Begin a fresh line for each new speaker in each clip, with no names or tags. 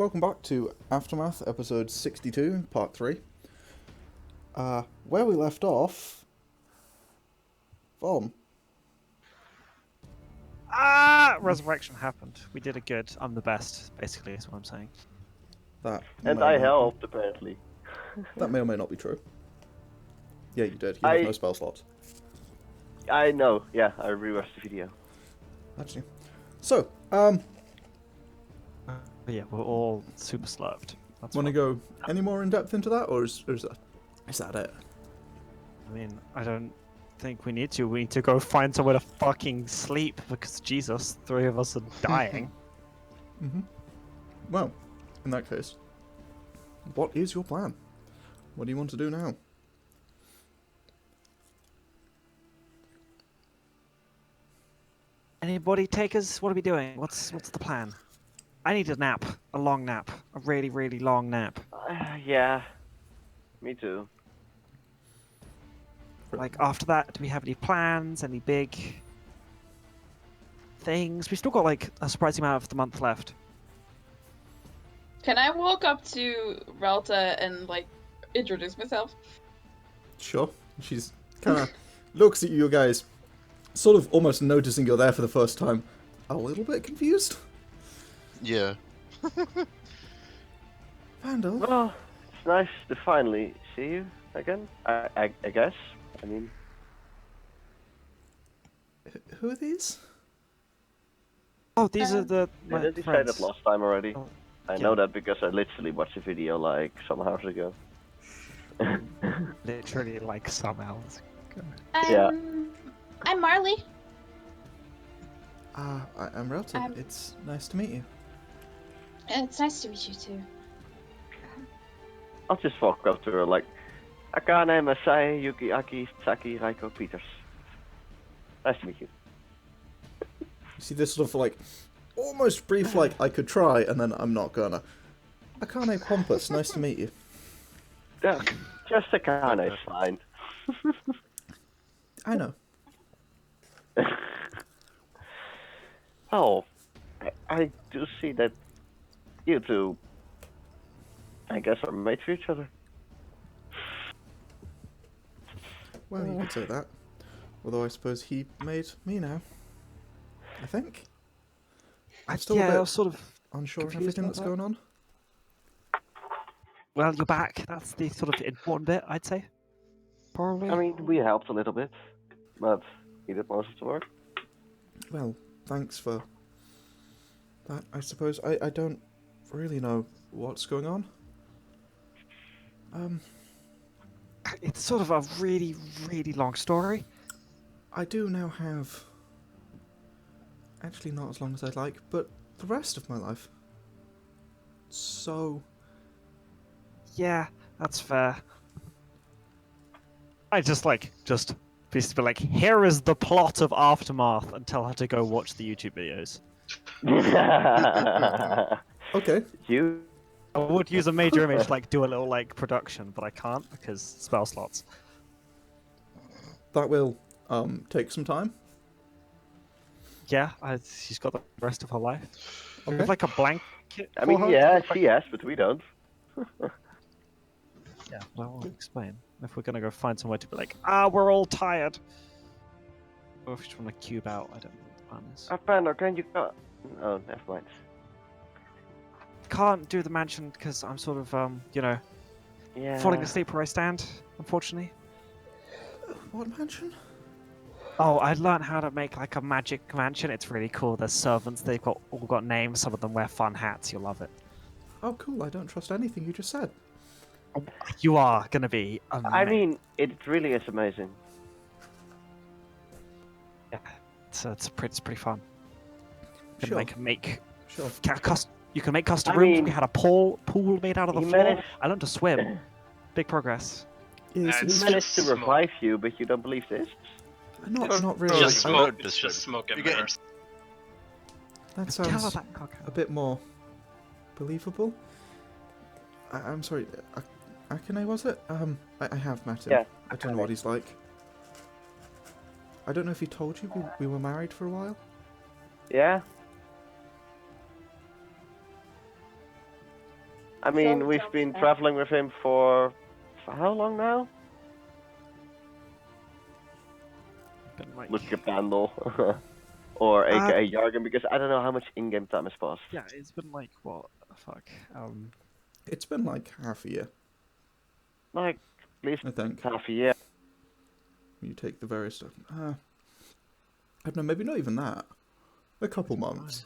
welcome back to Aftermath, episode 62, part 3. Where we left off... Vom.
Resurrection happened. We did it good. I'm the best, basically, is what I'm saying.
That
And
may
I
or may-
helped, apparently.
That may or may not be true. Yeah, you did. You have no spell slots.
I know, yeah, I rewatched the video.
Actually. So,
But yeah, we're all super slurved. That's
want to
fine.
go any more in depth into that, or is that it?
I mean, I don't think we need to. We need to go find somewhere to fucking sleep because Jesus, 3 of us are dying.
Well, in that case, what is your plan? What do you want to do now?
Anybody take us? What are we doing? What's the plan? I need a nap. A long nap. A really, really long nap.
Yeah, me too.
Like, after that, do we have any plans? Any big things? We've still got, like, a surprising amount of the month left.
Can I walk up to Relta and, like, introduce myself?
Sure. She's kind of looks at you guys, sort of almost noticing you're there for the first time, a little bit confused.
Yeah.
Pandal.
Well, it's nice to finally see you again, I guess. I mean...
Who are these?
Oh, these are the my
Didn't you say
friends.
that last time already?
Oh,
I
yeah.
know that because I literally watched a video like some hours ago.
Literally, like, some hours.
Yeah.
I'm Marlie.
I'm Relton. It's nice to meet you.
It's nice to meet you too.
I'll just walk up to her like, Akane, Masai, Yuki, Aki, Saki, Raiko, Peters. Nice to meet you.
You see this sort of like almost brief like I could try and then I'm not gonna. Akane Pompous, nice to meet you.
Yeah, just Akane is fine.
I know.
Oh, I do see that you two, I guess, are made for each other.
Well, you could say that. Although I suppose he made me now. I think. I'm still
yeah, I
a
was
bit
sort of
unsure of
confused
everything
about
that's
that.
going on.
Well, you're back. That's the sort of important bit, I'd say. Probably.
I mean, we helped a little bit, but he did most of the work.
Well, thanks for that, I suppose. I don't really know what's going on.
It's sort of a really, really long story.
I do now have... Actually, not as long as I'd like, but the rest of my life. So...
Yeah, that's fair. I just basically like, here is the plot of Aftermath, and tell her to go watch the YouTube videos.
Okay.
You?
I would use a major image, like do a little like production, but I can't because spell slots.
That will take some time.
Yeah, she's got the rest of her life. We
Okay.
have like a blanket.
I mean,
for her.
yeah, she has, but we don't.
Yeah, but I won't explain. If we're gonna go find somewhere to be like, we're all tired. Or if we just want to cube out, I don't know what the plan is.
Pandal, can you go? Oh, never mind.
Can't do the mansion because I'm sort of,
Yeah.
falling asleep where I stand, unfortunately.
What mansion?
Oh, I learned how to make like a magic mansion. It's really cool. There's servants. They've all got names. Some of them wear fun hats. You'll love it.
Oh, cool. I don't trust anything you just said.
You are gonna be amazing.
I mean, it really is amazing.
Yeah, it's pretty fun. You
Sure.
can make
Sure.
you can make custom
I
rooms.
mean,
We had a pool made out of the
he
floor.
managed-
I learned to swim. Big progress.
Yeah,
It's
He
just
managed to
smoke.
revive you, but you don't believe this?
not really.
Just
I-
smoke. It's just smoke and
You're getting-
mirrors.
That
Tell her
sounds
that, Coghammer.
a bit more believable. I'm sorry, Akane was it? I have met him.
Yeah,
I don't know what he's like. I don't know if he told you we were married for a while.
Yeah? I mean,
So
we've
dumb
been
stuff.
traveling with him for how long now?
Been like,
Look at Pandal. Or aka Yargon, because I don't know how much in-game time has passed.
yeah, it's been like what? Fuck.
It's been like half a year,
Like, at least
I think.
half a year.
You take the various stuff. I don't know, maybe not even that. A couple months.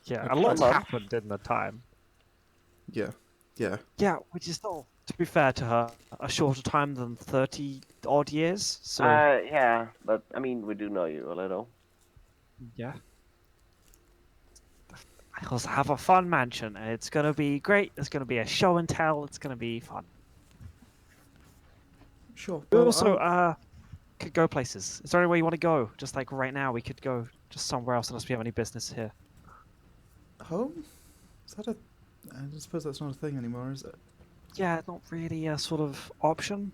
Yeah,
Like
a lot's
month.
happened in the time.
Yeah. Yeah.
Yeah, which is still, to be fair to her, a shorter time than 30 odd years. So
Yeah, but I mean, we do know you a little.
yeah. I also have a fun mansion, and it's gonna be great. There's gonna be a show and tell. It's gonna be fun.
Sure.
We
Well,
also could go places. Is there any way you want to go? Just like right now, we could go just somewhere else unless we have any business here.
home? Is that a... I suppose that's not a thing anymore, is it?
Yeah, not really a sort of option.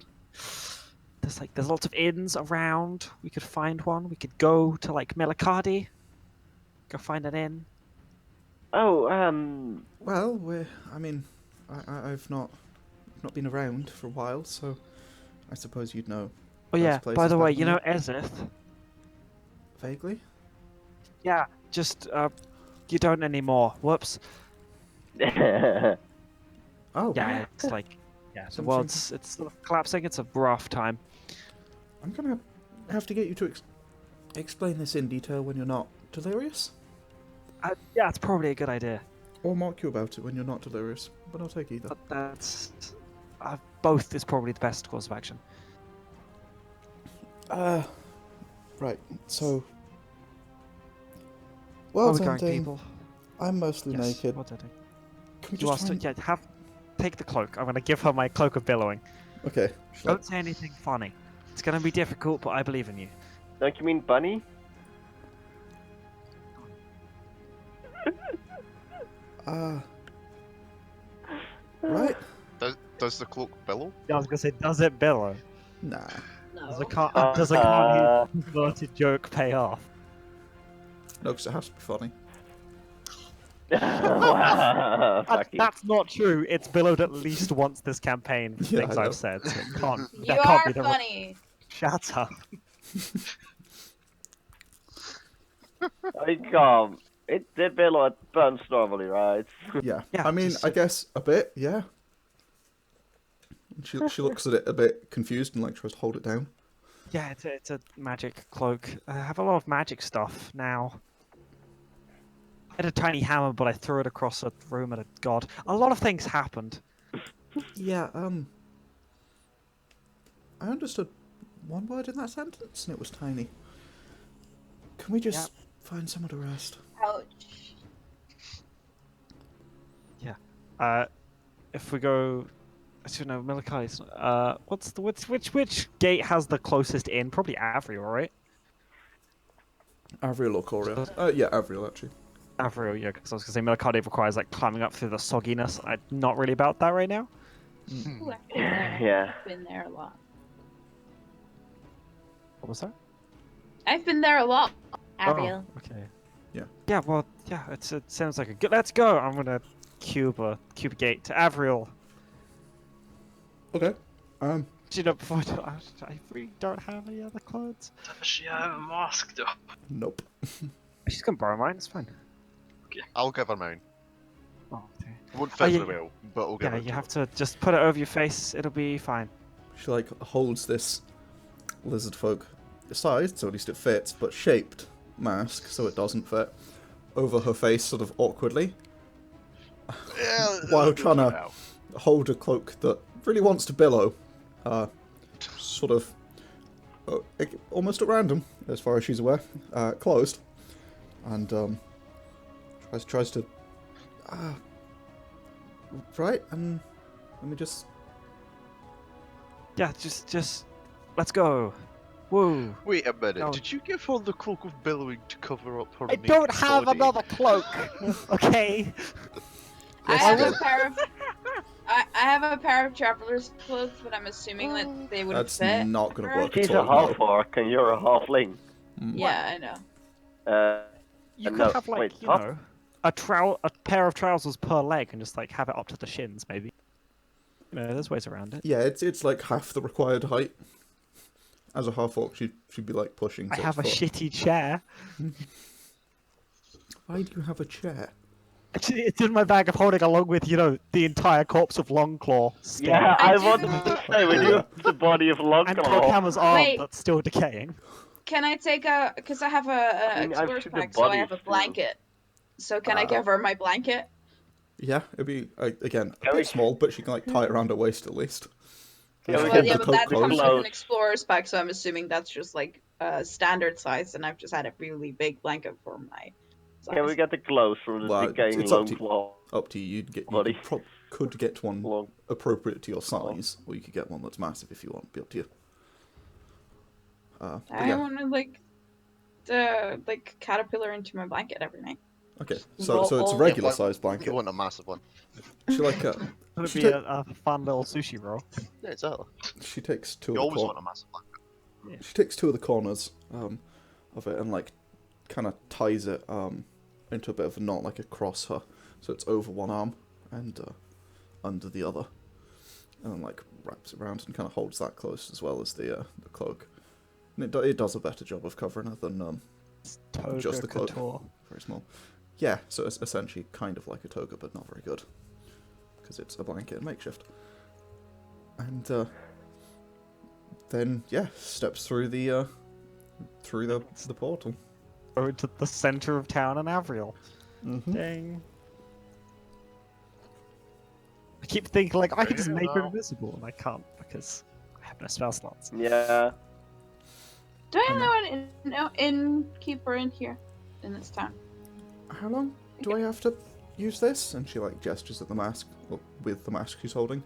There's lots of inns around. We could find one. We could go to like Melikadi. Go find an inn.
Oh,
Well, I mean, I've not been around for a while, so I suppose you'd know.
Oh
those
yeah, by
places
the way,
better
you
than
know Ezith?
Vaguely?
Yeah, just you don't anymore. Whoops.
Oh,
Yeah, it's like the
Something-
world's it's sort of collapsing. It's a rough time.
I'm gonna have to get you to explain this in detail when you're not delirious.
Yeah, it's probably a good idea.
Or mock you about it when you're not delirious, but I'll take either.
But that's both is probably the best course of action.
Right, so...
Where
Well,
are we going,
Dante,
people?
I'm mostly
Yes.
naked.
What did I do?
Can we
You are
just
still,
try and...
yeah, take the cloak. I'm gonna give her my cloak of billowing.
Okay, shall I-
Don't say anything funny. It's gonna be difficult, but I believe in you.
don't you mean bunny?
Right?
Does the cloak billow?
Yeah, I was gonna say, does it billow?
Nah.
Does
No.
a can't converted joke pay off?
No, because it has to be funny.
Fucking.
That's not true. It's billowed at least once this campaign.
Yeah,
Things
I know.
I've said. So it can't.
You
that can't
are
be the
funny.
Shut up.
I come. It did billow at burns normally, right?
Yeah.
Yeah,
I mean,
just-
I guess a bit, yeah. She looks at it a bit confused and like tries to hold it down.
Yeah, it's a magic cloak. I have a lot of magic stuff now. I had a tiny hammer, but I threw it across a room at a god. A lot of things happened.
Yeah, I understood one word in that sentence and it was tiny. Can we just find somewhere to rest?
Ouch.
If we go, actually no, Melikai's. Which gate has the closest inn? Probably Avriel, right?
Avriel or Coria? Yeah, Avriel actually.
Avriel, yeah, because I was gonna say Melikadi requires like climbing up through the sogginess. I'm not really about that right now.
Ooh, I've been there.
Yeah.
I've been there a lot.
What was that?
I've been there a lot.
Oh,
Ariel.
okay.
Yeah.
Yeah, well, yeah, it sounds like a good. Let's go. I'm gonna cube a gate to Avriel.
Okay.
Do you know before I really don't have any other clothes?
Does she have a mask though?
Nope.
She's gonna borrow mine. It's fine.
I'll give her mine.
Oh, okay.
It won't fit
yeah.
very well, but I'll give
Yeah,
it
you
to
have to just put it over your face. It'll be fine.
She like holds this lizard folk sized, so at least it fits, but shaped mask, so it doesn't fit, over her face sort of awkwardly,
her. Yeah,
while
that'll do
trying
for
to
now.
hold a cloak that really wants to billow, sort of almost at random, as far as she's aware, closed, and tries to right, and let me just
Yeah, just let's go. Woo.
Wait a minute,
No.
did you give her the cloak of billowing to cover up her
I
naked
don't have
body?
another cloak. Okay.
I have
you
a
do.
pair of. I have a pair of traveler's clothes, but I'm assuming that they would
that's
fit.
not gonna
her.
work
She's
at
a
all.
half orc and you're a halfling.
Yeah, I know.
You could
No,
have like
wait,
you
half-
know a pair of trousers per leg and just like have it up to the shins, maybe. You know, there's ways around it.
Yeah, it's like half the required height. As a half orc, she'd be like pushing.
I
6
have a
foot.
shitty chair.
Why do you have a chair?
It's in my bag of holding, along with the entire corpse of Longclaw. Still.
Yeah,
I
I
do-
wanted to say when you have the body of
And
Longclaw.
Coghammer's arm
Wait.
that's still decaying.
Can I take a? Because I have a
I mean, I've
explorer's
seen the
pack, so I
body
have a
still.
blanket. So can I give her my blanket?
Yeah, it'd be again a
Can we-
bit small, but she can like tie it around her waist at least.
Can we
She
Well,
get
can
yeah,
the
but
coat
that
close.
comes with
Close.
an explorer's pack, so I'm assuming that's just like standard size, and I've just had a really big blanket for my size.
Can we get the clothes from the
Well,
decaying
it's up to you.
Longclaw?
Up to you. You
Body.
could get one
Long.
appropriate to your size, or you could get one that's massive if you want. Be up to you. But
I
yeah.
want to the caterpillar into my blanket every night.
Okay, so it's a
Roll-
regular
Yeah,
size
You
blanket.
want a massive one.
She like
Would
She
be
ta-
a fun little sushi roll.
Yeah, exactly.
she takes two
You
of the
always
cor-
want a massive blanket.
she takes two of the corners of it and like kind of ties it into a bit of a knot, like across her, so it's over one arm and under the other, and then like wraps it around and kind of holds that close as well as the cloak. And it does a better job of covering her than
Toga
just the cloak.
couture.
Very small. Yeah, so it's essentially kind of like a toga, but not very good because it's a blanket and makeshift. And then yeah, steps through the portal.
Go to the center of town in Avriel.
Mm-hmm.
Dang. I keep thinking like I could just make her
No.
invisible, and I can't because I have no spell slots.
Yeah.
Do I
I
know an innkeeper in here, in this town?
How long do I have to use this? And she like gestures at the mask, or with the mask she's holding,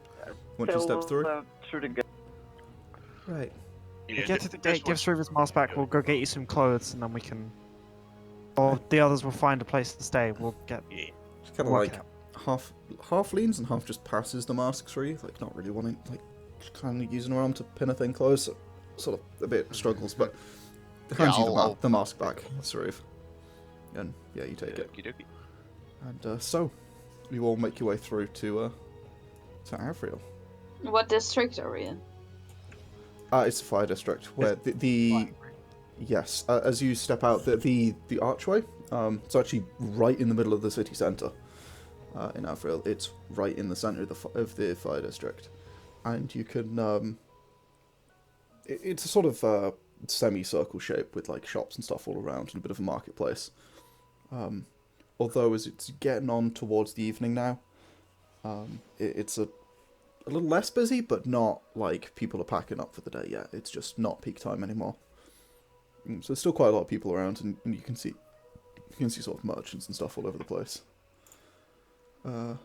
when she steps through.
Through the gate.
Right.
Yeah,
Get to the
this
gate, give
one-
Sauriv mask back. We'll go get you some clothes, and then we can. Or the others will find a place to stay. We'll get.
She kind of
work
like
out.
half leans and half just passes the mask through, like not really wanting, like kind of using her arm to pin a thing close. Sort of a bit struggles, but hands you
I'll-
the mask back, Sauriv. And yeah, you take it.
Okie dokie.
And so, you all make your way through to Avriel.
What district are we in?
It's a fire district where the yes, as you step out, the archway. It's actually right in the middle of the city centre. In Avriel, it's right in the centre of the fire district, and you can. It's a sort of semicircle shape with like shops and stuff all around and a bit of a marketplace. Although as it's getting on towards the evening now, it's a little less busy, but not like people are packing up for the day yet. It's just not peak time anymore. So there's still quite a lot of people around, and you can see sort of merchants and stuff all over the place. Oh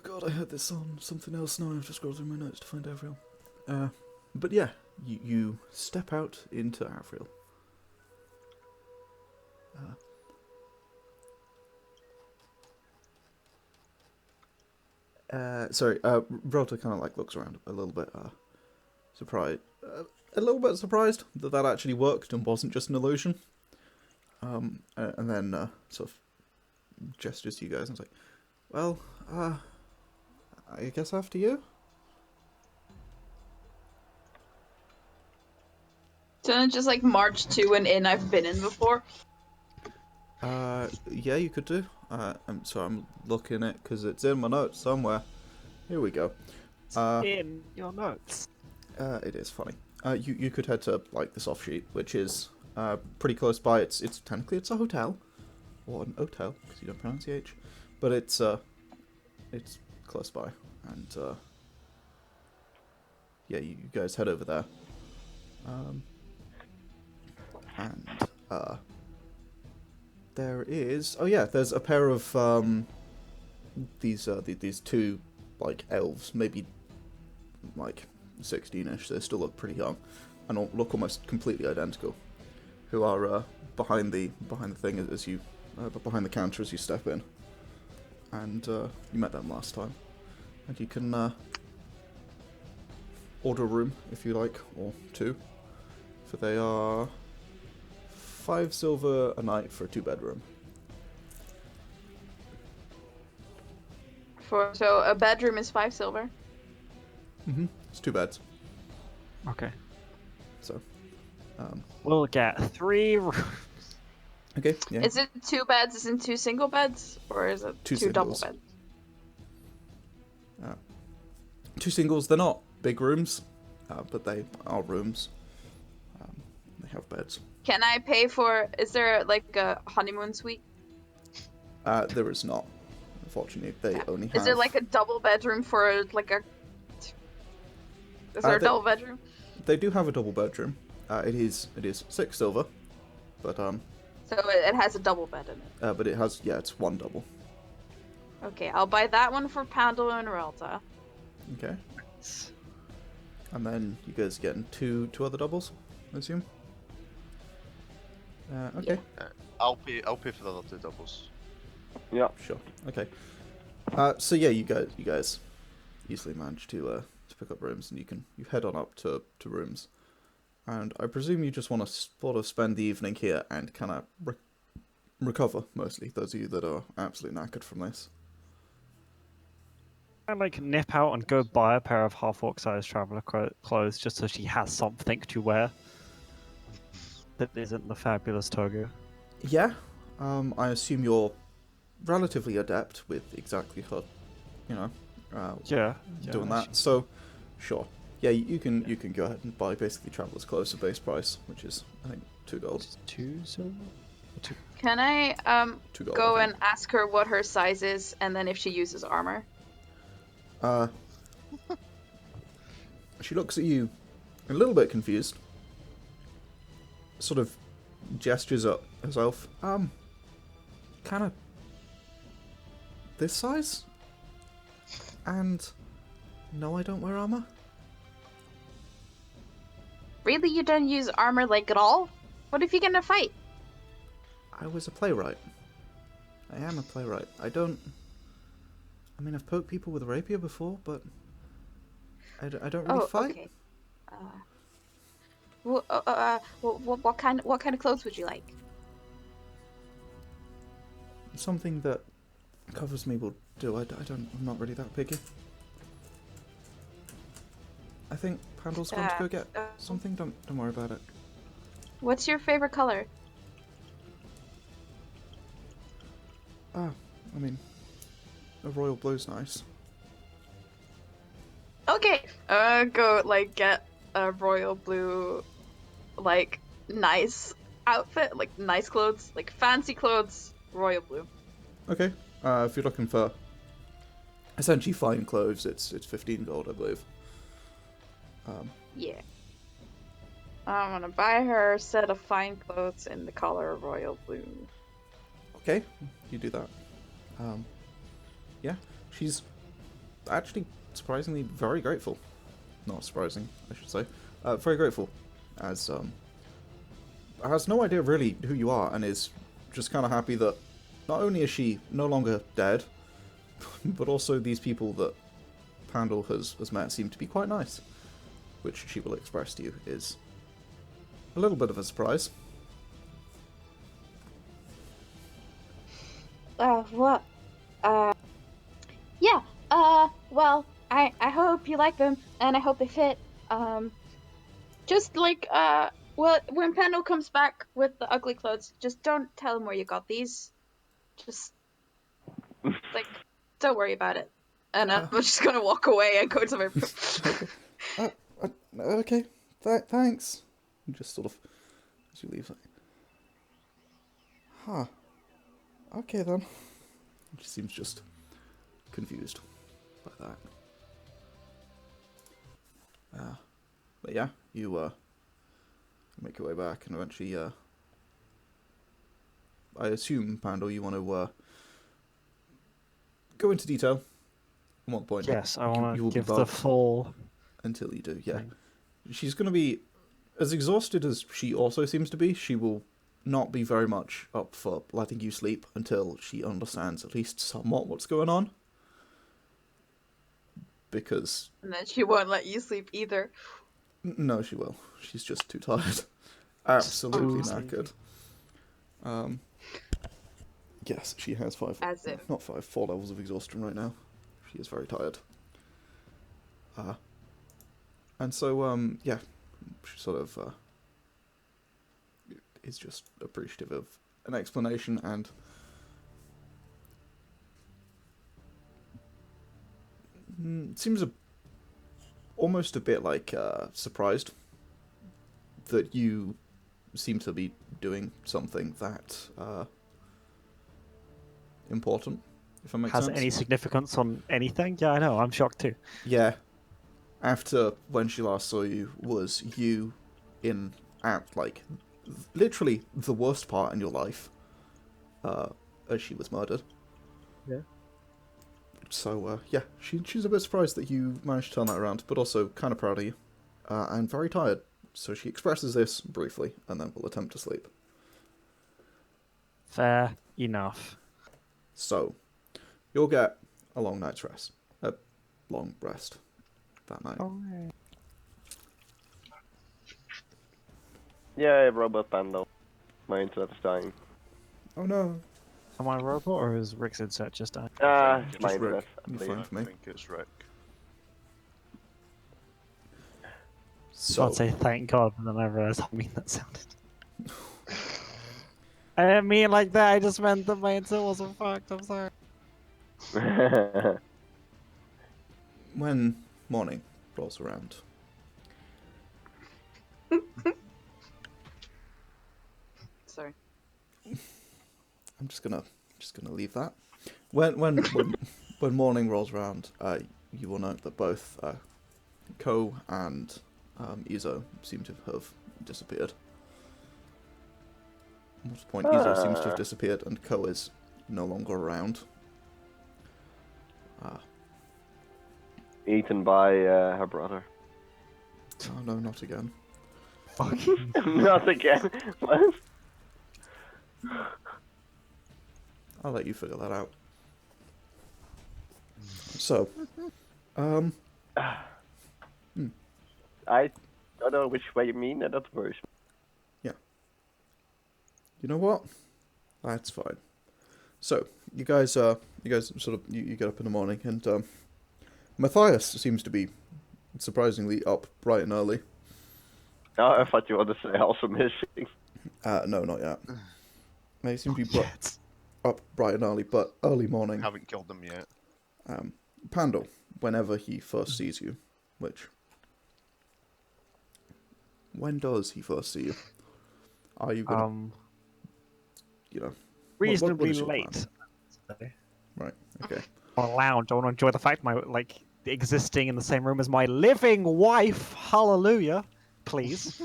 god, I had this on something else now. I have to scroll through my notes to find Avriel. But yeah, you step out into Avriel. Sorry, Rota kind of like looks around a little bit surprised, a little bit surprised that actually worked and wasn't just an illusion. And then sort of gestures to you guys and is like, "Well, I guess after you."
So I just like march to an inn I've been in before.
Yeah, you could do. I'm looking at because it's in my notes somewhere. Here we go.
In your notes.
It is funny. You could head to like the soft sheet, which is pretty close by. It's technically it's a hotel or an hotel because you don't pronounce the H, but it's close by, and yeah, you guys head over there. And there is there's a pair of these two like elves, maybe like 16ish. They still look pretty young and look almost completely identical. Who are behind the thing as you behind the counter as you step in, and you met them last time, and you can order a room if you like, or two, for they are 5 silver a night for a 2-bedroom,
So a bedroom is 5 silver.
It's 2 beds.
Okay.
So,
We'll get 3 rooms.
okay, yeah.
Is it 2 beds? Is it 2 single beds, or is it
2
2 double
singles.
beds?
2 singles. They're not big rooms, but they are rooms. They have beds.
Can I pay for? Is there like a honeymoon suite?
There is not. Unfortunately, they only have.
Is there like a double bedroom for like a? Is there a double bedroom?
They do have a double bedroom. It is 6 silver, but
So it has a double bed in it.
but it has it's 1 double.
Okay, I'll buy that one for Pandal and Relta.
Okay. And then you guys getting two other doubles, I assume. Okay.
I'll pay for the other 2 doubles.
Yeah.
Sure. Okay. So yeah, you guys easily manage to pick up rooms, and you head on up to rooms, and I presume you just want to sort of spend the evening here and kind of recover, mostly those of you that are absolutely knackered from this.
I like nip out and go buy a pair of half-orc sized traveler clothes just so she has something to wear that isn't the fabulous toga.
Yeah. I assume you're relatively adept with exactly her,
Yeah.
doing that. So, sure. Yeah, you can go ahead and buy basically traveler's clothes at base price, which is I think 2 gold.
2 silver?
Can I
2 gold.
go
I
and ask her what her size is, and then if she uses armor?
think. She looks at you a little bit confused. Sort of gestures at herself. Kind of this size? And no, I don't wear armor.
Really, you don't use armor like at all? What if you get in a fight?
I was a playwright. I am a playwright. I mean, I've poked people with a rapier before, but I don't really fight.
Okay. What kind of clothes would you like?
Something that covers me will do. I'm not really that picky. I think Pandal's going to go get something. Don't worry about it.
What's your favorite color?
I mean, a royal blue's nice.
Okay. Go like get a royal blue, like nice outfit, like nice clothes, like fancy clothes, royal blue.
Okay. If you're looking for essentially fine clothes, it's 15 gold, I believe.
Yeah. I'm gonna buy her a set of fine clothes in the color of royal blue.
Okay, you do that. Yeah, she's actually surprisingly very grateful. Not surprising, I should say. Very grateful, as has no idea really who you are, and is just kind of happy that not only is she no longer dead, but also these people that Pandal has met seem to be quite nice, which she will express to you is a little bit of a surprise.
What? Yeah, well, I hope you like them, and I hope they fit. Just like, well, when Pandal comes back with the ugly clothes, just don't tell him where you got these. Just, like, don't worry about it. And I'm just gonna walk away and go to my room.
Okay, thanks. And just sort of, as you leave, like, huh. Okay then. She seems just confused by that. But yeah, you make your way back, and eventually, I assume, Pandal, you want to go into detail. At what point?
Yes, I
you
want
will
to
be
give the
bugged
full.
until you do. Yeah,
thing.
she's going to be as exhausted as she also seems to be. She will not be very much up for letting you sleep until she understands at least somewhat what's going on. Because...
And then she won't let you sleep either.
No, she will. She's just too tired. Absolutely
Sleepy.
knackered. Yes, she has 5...
As if.
Not 5, 4 levels of exhaustion right now. she is very tired. And so, yeah, she sort of is just appreciative of an explanation and seems almost a bit like surprised that you seem to be doing something that important, if that makes
Has
sense.
any significance on anything? Yeah, I know. I'm shocked too.
Yeah. After when she last saw you was you at like literally the worst part in your life, as she was murdered.
Yeah.
So yeah, she's a bit surprised that you managed to turn that around, but also kind of proud of you, and very tired. So she expresses this briefly, and then will attempt to sleep.
Fair enough.
So you'll get a long night's rest, a long rest that night.
Alright.
Yay, robot Pandal. My internet is dying.
Oh no!
Am I a robot or is Rick's insert just dying?
It's my
Just Rick.
internet. I
You're
believe.
fine for me.
I think it's Rick.
So
I'd say thank God, and then I realised how mean that sounded. I didn't mean like that, I just meant that my internet wasn't fucked, I'm sorry.
when morning rolls around,
Sorry.
I'm just gonna leave that. When morning rolls around, you will note that both Ko and Izo seem to have disappeared. At this point, Izo seems to have disappeared, and Ko is no longer around.
Eaten by her brother.
Oh no, not again.
Not again. What?
I'll let you figure that out. So,
I don't know which way you mean that version.
you know what? That's fine. So, you guys sort of you get up in the morning, and Mathias seems to be surprisingly up bright and early.
Oh, I thought you wanted to say also missing.
No, not yet. They seem to be up bright and early, but early morning.
Haven't killed them yet.
Pandal, whenever he first sees you, when does he first see you? Are you gonna,
Reasonably
is your plan?
late.
Right, okay.
On a lounge, I want to enjoy the fact my existing in the same room as my living wife. Hallelujah, please.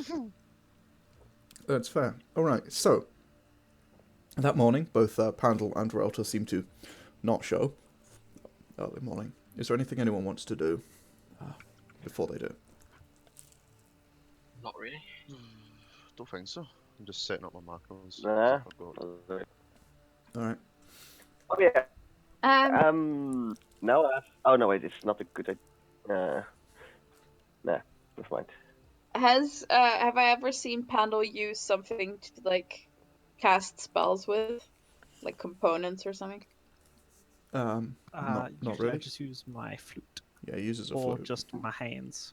That's fair. Alright, so, that morning, both Pandal and Relta seem to not show. Early morning. Is there anything anyone wants to do before they do?
Not really.
Don't think so. I'm just setting up my macros.
Nah.
I've got-
Alright.
Oh yeah. No. Oh no, wait. It's not a good idea. Nah. Never mind.
Have I ever seen Pandal use something to like cast spells with, like components or something?
Not
Usually
really.
I just use my flute
Yeah, he uses a
or
flute.
just my hands.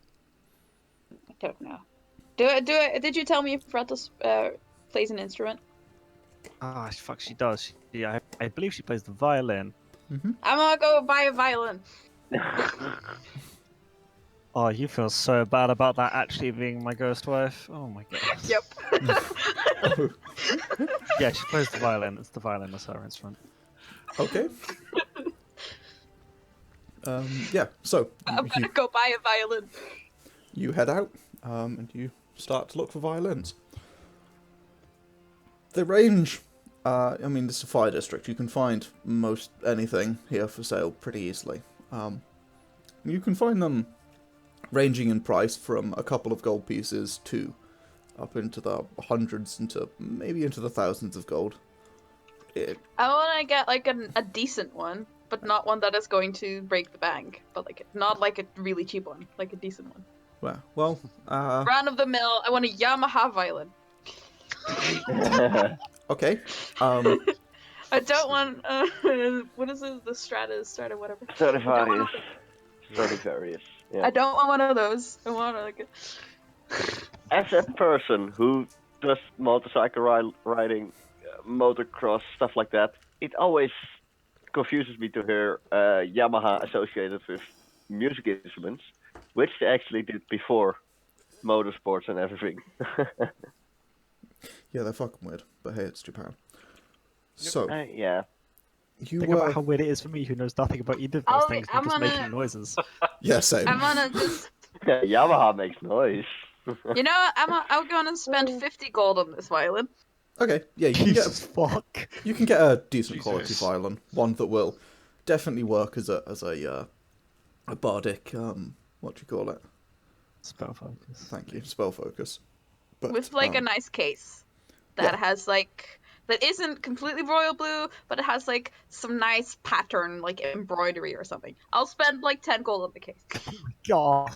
I don't know. Did you tell me if Ratos plays an instrument?
Ah, fuck, she does. I believe she plays the violin.
Mm-hmm.
I'm gonna go buy a violin.
Oh, you feel so bad about that actually being my ghost wife. Oh my god.
Yep.
Yeah, she plays the violin. It's the violin that's her instrument.
Okay. Yeah, so
I'm gonna go buy a violin.
you head out, and you start to look for violins. They range, I mean, this is a fire district. You can find most anything here for sale pretty easily. You can find them ranging in price from a couple of gold pieces to up into the hundreds, maybe into the thousands of gold.
I want to get like a decent one, but not one that is going to break the bank. But like not like a really cheap one, like a decent one.
Well,
Run of the mill. I want a Yamaha violin.
okay.
I don't want. What is it? The Strata, whatever.
Stradivarius. Stradivarius. Yeah.
I don't want one of those. I want like.
As a person who does motorcycle riding, motocross, stuff like that, it always confuses me to hear Yamaha associated with music instruments, which they actually did before motorsports and everything.
Yeah, they're fucking weird, but hey, it's Japan. So,
Yeah.
you
Think about how weird it is for me, who knows nothing about either of those things, but
I'm
just
gonna-
making noises.
Yeah, same.
I'm gonna just.
Yamaha makes noise.
You know what? I'm gonna spend 50 gold on this violin.
Okay, yeah,
Jesus fuck.
you can get a decent quality
Jesus.
violin, one that will definitely work as a bardic what do you call it?
Spell focus.
Thank you, spell focus. But
With like a nice case that
yeah.
has like that isn't completely royal blue, but it has like some nice pattern, like embroidery or something. I'll spend like 10 gold on the case.
God.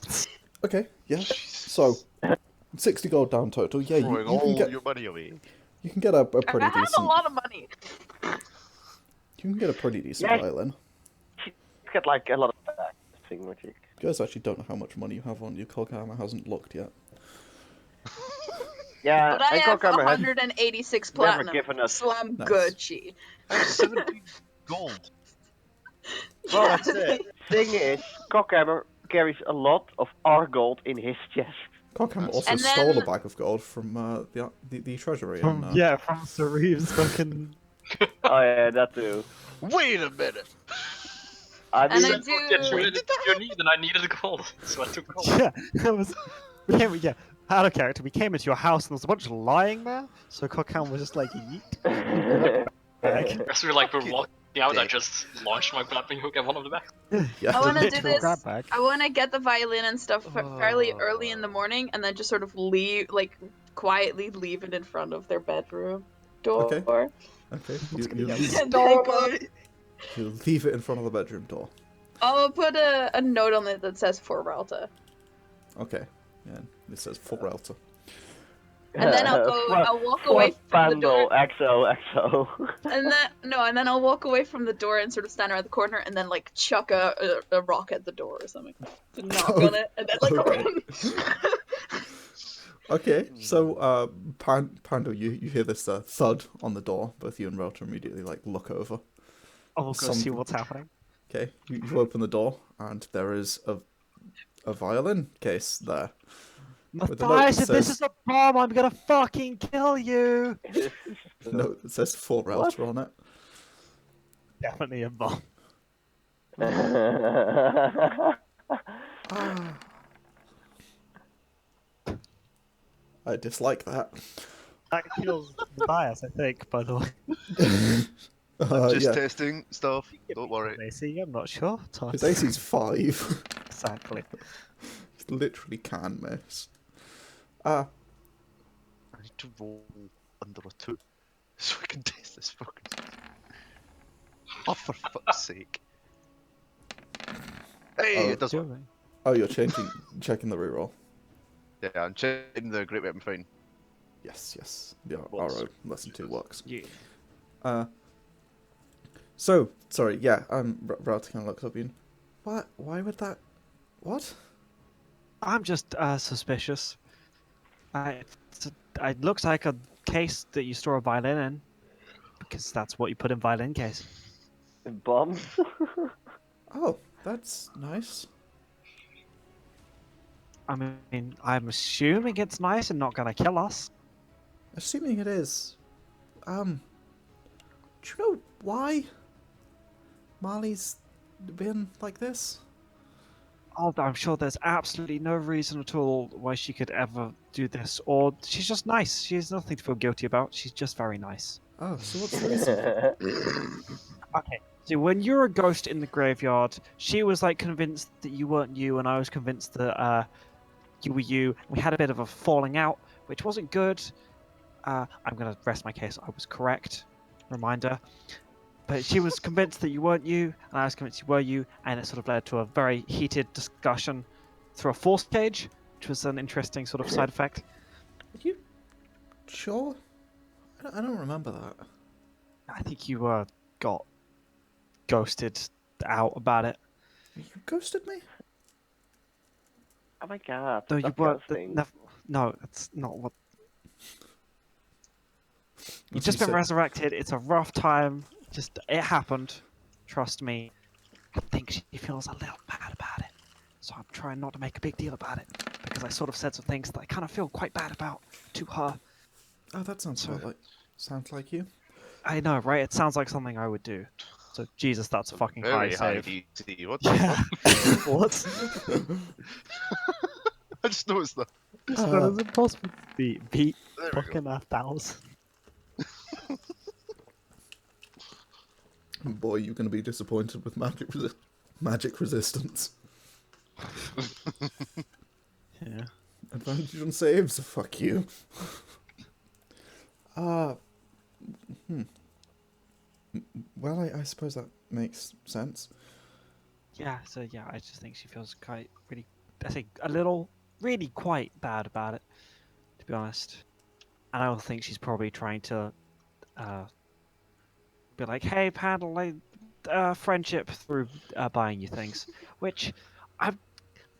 Okay, yeah. So 60 gold down total. Yeah,
Throwing
you can
all
get
your money away.
you can get a
I
pretty
have
decent
a lot of money.
you can get a pretty decent
Yeah.
violin.
It's got like a lot of thing with it.
You guys actually don't know how much money you have on you. Coghammer hasn't looked yet.
Yeah,
But I
and
have
Coghammer has
186
never
platinum,
given us.
so I'm
Nice.
Gucci.
I have 17 gold.
Well,
Yeah.
that's it. Thing is, Coghammer carries a lot of our gold in his chest.
Coghammer also
And
stole a
then-
bag of gold from the treasury.
From,
in,
yeah, from Sauriv's fucking...
Oh yeah, that too.
Wait a minute!
I
And
mean,
I do.
Get you needed your need, and I needed gold, so I took gold.
Yeah, that was... Yeah, out of character, we came into your house and there was a bunch of lying there, so Cockham was just like, yeet. Bag.
As we were walking out, I
dick.
just launched my grappling hook at one of the back.
Yeah.
I want to do
Literal
this.
grab bag.
I want to get the violin and stuff fairly early in the morning, and then just sort of leave, like quietly leave it in front of their bedroom door.
Okay. Okay.
gonna get
And they go.
You leave it in front of the bedroom door.
I'll put a note on it that says for Ralta.
Okay. Yeah. It says for Relta.
And then I'll walk away from the door.
Pandal, XO.
And then I'll walk away from the door and sort of stand around the corner and then like chuck a rock at the door or something to knock on it and then like
Okay.
run.
Okay. So, Pandal, you hear this thud on the door. Both you and Relta immediately like look over.
I'll go see what's happening.
Okay. You open the door and there is a violin case there. With a note
Mathias,
that
if this
says-
is a bomb, I'm gonna fucking kill you!
A note that says for Relta on it.
Definitely a bomb.
Ah. I dislike that.
That kills Mathias, I think, by the way.
Just
Yeah.
testing stuff. Don't worry.
AC, I'm not sure.
His AC's 5.
Exactly.
He literally can miss.
I need to roll under a 2 so I can test this fucking thing. Oh, for fuck's sake. Hey, it does work.
Oh, you're checking the reroll.
Yeah, I'm checking the Great Weapon Fine.
Yes. The
Was.
RO lesson 2 works.
Yeah.
So, sorry, yeah, Relta kind of looks up at you. What? Why would that... What?
I'm just suspicious. It looks like a case that you store a violin in, because that's what you put in violin case.
Bombs?
Oh, that's nice.
I mean, I'm assuming it's nice and not gonna kill us.
Assuming it is, do you know why Marlie's been like this?
Oh, I'm sure there's absolutely no reason at all why she could ever do this. Or she's just nice. She has nothing to feel guilty about. She's just very nice.
Oh, so what's the reason?
Okay. So when you're a ghost in the graveyard, she was like convinced that you weren't you, and I was convinced that you were you. We had a bit of a falling out, which wasn't good. I'm gonna rest my case. I was correct. Reminder. But she was convinced that you weren't you, and I was convinced you were you, and it sort of led to a very heated discussion through a force cage, which was an interesting sort of side effect.
Are you sure? I don't remember that.
I think you got ghosted out about it.
You ghosted me?
Oh my god.
No, you
Stop
were.
ghosting.
No, that's not what. You've
As you
just been
said-
resurrected. It's a rough time. Just it happened. Trust me. I think she feels a little bad about it. So I'm trying not to make a big deal about it because I sort of said some things that I kind of feel quite bad about to her.
Oh, that sounds
So-
sounds like you.
I know, right? It sounds like something I would do. So Jesus, that's a fucking high
Very high
save.
DC. What the
Yeah.
fuck?
What?
I just noticed that.
It's not as impossible to beat
There we go.
fucking 1,000.
Boy, you're going to be disappointed with magic resistance.
Yeah.
Advantage on saves? Fuck you. Well, I suppose that makes sense.
Yeah, so yeah, I just think she feels quite really, I think a little, really quite bad about it, to be honest. And I don't think she's probably trying to be like, hey, Pandal, friendship through buying you things, which I'm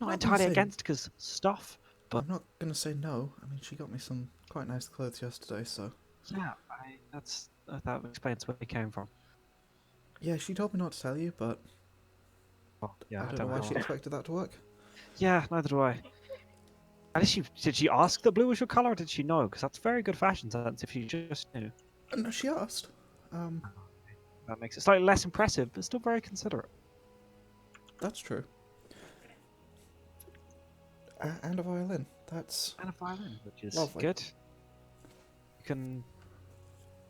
not
Not
entirely
insane.
against because stuff, but
I'm not going to say no. I mean, she got me some quite nice clothes yesterday, so...
yeah, that explains where they came from.
Yeah, she told me not to tell you, but
Well, yeah,
I don't know why she expected that to work.
Yeah, neither do I. Did she ask that blue was your color, or did she know? Because that's very good fashion sense if you just knew.
No, she asked.
That makes it slightly less impressive, but still very considerate.
That's true. And a violin. That's
And a violin, which is
lovely.
good. You can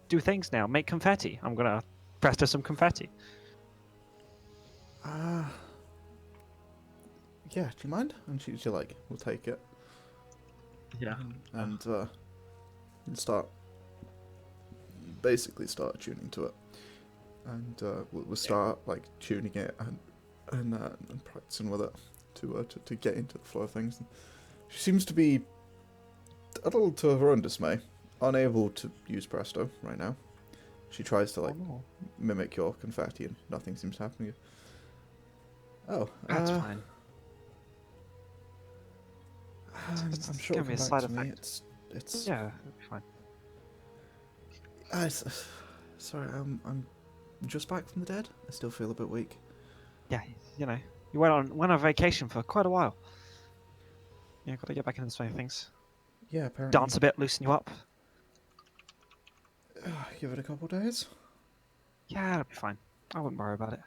do things now. Make confetti. I'm gonna press her some confetti.
Yeah, do you mind? And she's like, we'll take it.
Yeah.
And basically start tuning to it. And we'll start like tuning it and practicing with it to get into the flow of things. And she seems to be a little to her own dismay, unable to use Presto right now. She tries to like mimic your confetti and nothing seems to happen. Oh,
That's fine.
I'm sure
gonna be
it'll
a
come
side
back to me.
effect.
It's
Yeah, it'll be fine.
sorry, I'm just back from the dead. I still feel a bit weak.
Yeah, you know, you went on vacation for quite a while. Yeah, got to get back into the swing of things.
Yeah, apparently.
Dance a bit, loosen you up.
Give it a couple days.
Yeah, it'll be fine. I wouldn't worry about it.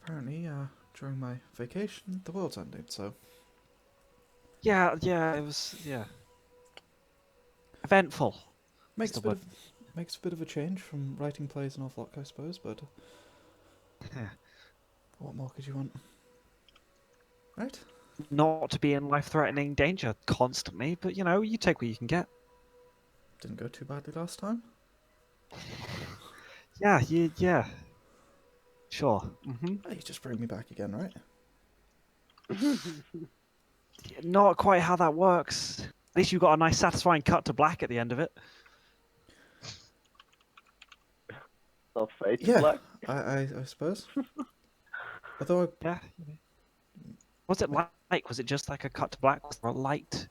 Apparently, during my vacation, the world's ending. So
Yeah, it was eventful.
makes
the
a bit
word.
makes a bit of a change from writing plays and Off-Lock, I suppose. But
Yeah.
what more could you want? Right?
Not to be in life-threatening danger constantly, but you know, you take what you can get.
Didn't go too badly last time.
Yeah, yeah. Sure.
Hey, you just bring me back again, right?
Not quite how that works. At least you got a nice, satisfying cut to black at the end of it.
Not fade to
Yeah,
black.
I suppose. Although
Yeah. Was it like? Was it just like a cut to black? Was there a light?